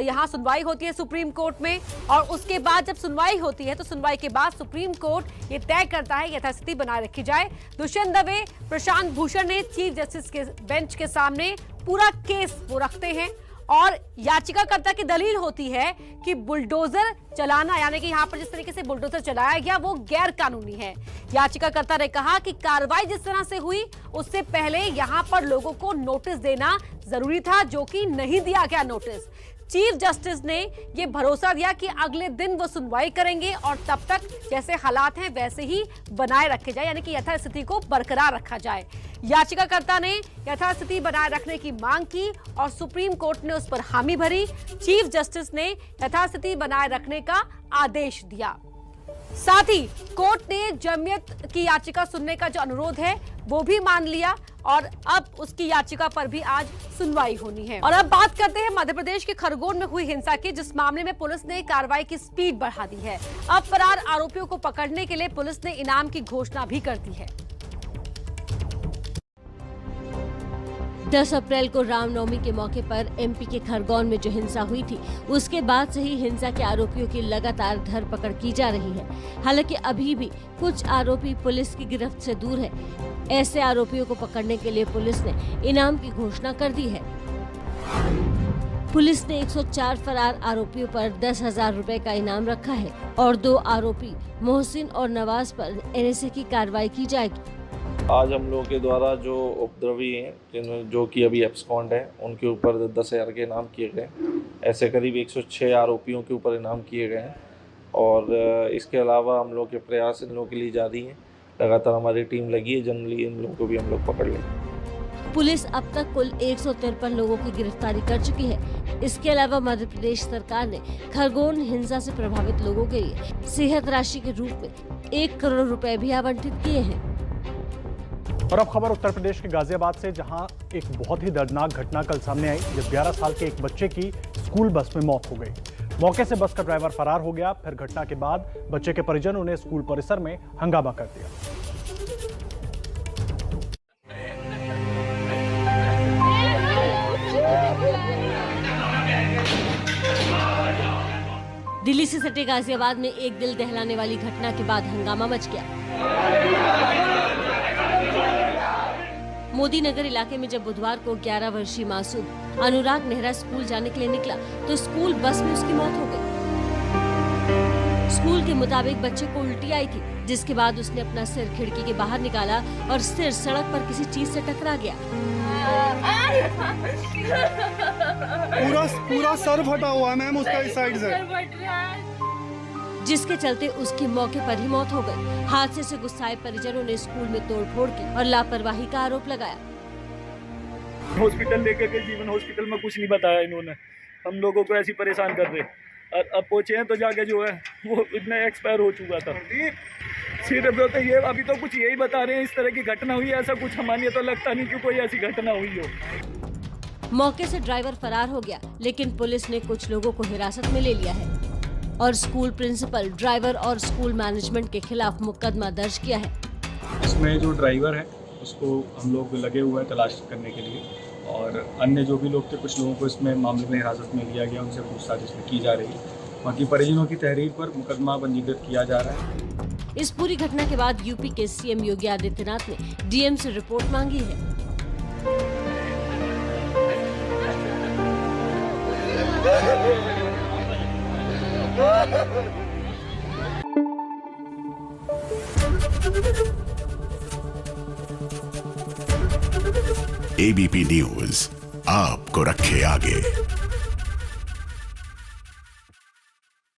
[SPEAKER 16] यहां सुनवाई होती है सुप्रीम कोर्ट में। और उसके बाद जब सुनवाई होती है तो सुनवाई के बाद सुप्रीम कोर्ट ये तय करता है यथास्थिति बनाए रखी जाए। दुष्यंत दवे, प्रशांत भूषण ने चीफ जस्टिस के बेंच के सामने पूरा केस वो रखते हैं। और याचिकाकर्ता की दलील होती है कि बुलडोजर चलाना, यानी कि यहाँ पर जिस तरीके से बुलडोजर चलाया गया वो गैर कानूनी है। याचिकाकर्ता ने कहा कि कार्रवाई जिस तरह से हुई उससे पहले यहाँ पर लोगों को नोटिस देना जरूरी था, जो कि नहीं दिया गया नोटिस। चीफ जस्टिस ने ये भरोसा दिया कि अगले दिन वो सुनवाई करेंगे और तब तक जैसे हालात हैं वैसे ही बनाए रखे जाए, यानी कि यथास्थिति को बरकरार रखा जाए। याचिकाकर्ता ने यथास्थिति बनाए रखने की मांग की और सुप्रीम कोर्ट ने उस पर हामी भरी। चीफ जस्टिस ने यथास्थिति बनाए रखने का आदेश दिया। साथ ही कोर्ट ने जमीयत की याचिका सुनने का जो अनुरोध है वो भी मान लिया और अब उसकी याचिका पर भी आज सुनवाई होनी है। और अब बात करते हैं मध्य प्रदेश के खरगोन में हुई हिंसा की, जिस मामले में पुलिस ने कार्रवाई की स्पीड बढ़ा दी है। अब फरार आरोपियों को पकड़ने के लिए पुलिस ने इनाम की घोषणा भी कर दी है।
[SPEAKER 10] 10 अप्रैल को रामनवमी के मौके पर एमपी के खरगोन में जो हिंसा हुई थी, उसके बाद से ही हिंसा के आरोपियों की लगातार धरपकड़ की जा रही है। हालांकि अभी भी कुछ आरोपी पुलिस की गिरफ्त से दूर है। ऐसे आरोपियों को पकड़ने के लिए पुलिस ने इनाम की घोषणा कर दी है। पुलिस ने 104 फरार आरोपियों पर 10,000 रुपए का इनाम रखा है और 2 आरोपी मोहसिन और नवाज पर एनएसए की कार्रवाई की जाएगी।
[SPEAKER 15] आज हम लोगों के द्वारा जो उपद्रवी हैं, जो कि अभी एब्सकॉन्ड हैं, उनके ऊपर 10,000 के इनाम किए गए। ऐसे करीब 106 आरोपियों के ऊपर इनाम किए गए हैं और इसके अलावा हम लोग के प्रयास इन लोगों के लिए जारी हैं। लगातार हमारी टीम लगी है, जनरली इन लोगों को भी हम लोग पकड़ लेंगे।
[SPEAKER 10] पुलिस अब तक कुल 153 लोगों की गिरफ्तारी कर चुकी है। इसके अलावा मध्य प्रदेश सरकार ने खरगोन हिंसा से प्रभावित लोगों के लिए सेहत राशि के रूप में 1 करोड़ रुपए भी आवंटित किए हैं।
[SPEAKER 7] और अब खबर उत्तर प्रदेश के गाजियाबाद से, जहां एक बहुत ही दर्दनाक घटना कल सामने आई जब 11 साल के एक बच्चे की स्कूल बस में मौत हो गई। मौके से बस का ड्राइवर फरार हो गया। फिर घटना के बाद बच्चे के परिजनों ने स्कूल परिसर में हंगामा कर दिया।
[SPEAKER 10] दिल्ली से सटे गाजियाबाद में एक दिल दहलाने वाली घटना के बाद हंगामा मच गया। मोदी नगर इलाके में जब बुधवार को 11 वर्षीय मासूम अनुराग नेहरा स्कूल जाने के लिए निकला तो स्कूल बस में उसकी मौत हो गई। स्कूल के मुताबिक बच्चे को उल्टी आई थी, जिसके बाद उसने अपना सिर खिड़की के बाहर निकाला और सिर सड़क पर किसी चीज से टकरा गया।
[SPEAKER 6] पूरा सर फटा हुआ है मैम उसका इस साइड से,
[SPEAKER 10] जिसके चलते उसकी मौके पर ही मौत हो गई। हादसे से गुस्साए परिजनों ने स्कूल में तोड़फोड़ की और लापरवाही का आरोप लगाया।
[SPEAKER 5] हॉस्पिटल लेकर के जीवन हॉस्पिटल में कुछ नहीं बताया इन्होंने, हम लोगों को ऐसी परेशान कर रहे। और अब पहुंचे हैं तो जाके जो है वो इतना एक्सपायर हो चुका था। सिर्फ तो ये अभी तो कुछ यही बता रहे हैं इस तरह की घटना हुई, ऐसा कुछ हमारे तो लगता नहीं कि कोई ऐसी घटना हुई हो।
[SPEAKER 10] मौके से ड्राइवर फरार हो गया, लेकिन पुलिस ने कुछ लोगों को हिरासत में ले लिया है और स्कूल प्रिंसिपल, ड्राइवर और स्कूल मैनेजमेंट के खिलाफ मुकदमा दर्ज किया है।
[SPEAKER 17] इसमें जो ड्राइवर है उसको हम लोग लगे हुए हैं तलाश करने के लिए और अन्य जो भी लोग थे, कुछ लोगों को इसमें मामले में हिरासत में लिया गया, उनसे पूछताछ इसमें की जा रही है। बाकी परिजनों की तहरीर पर मुकदमा पंजीकृत किया जा रहा है।
[SPEAKER 10] इस पूरी घटना के बाद यूपी के सीएम योगी आदित्यनाथ ने डीएम से रिपोर्ट मांगी है।
[SPEAKER 18] एबीपी न्यूज आपको रखे आगे।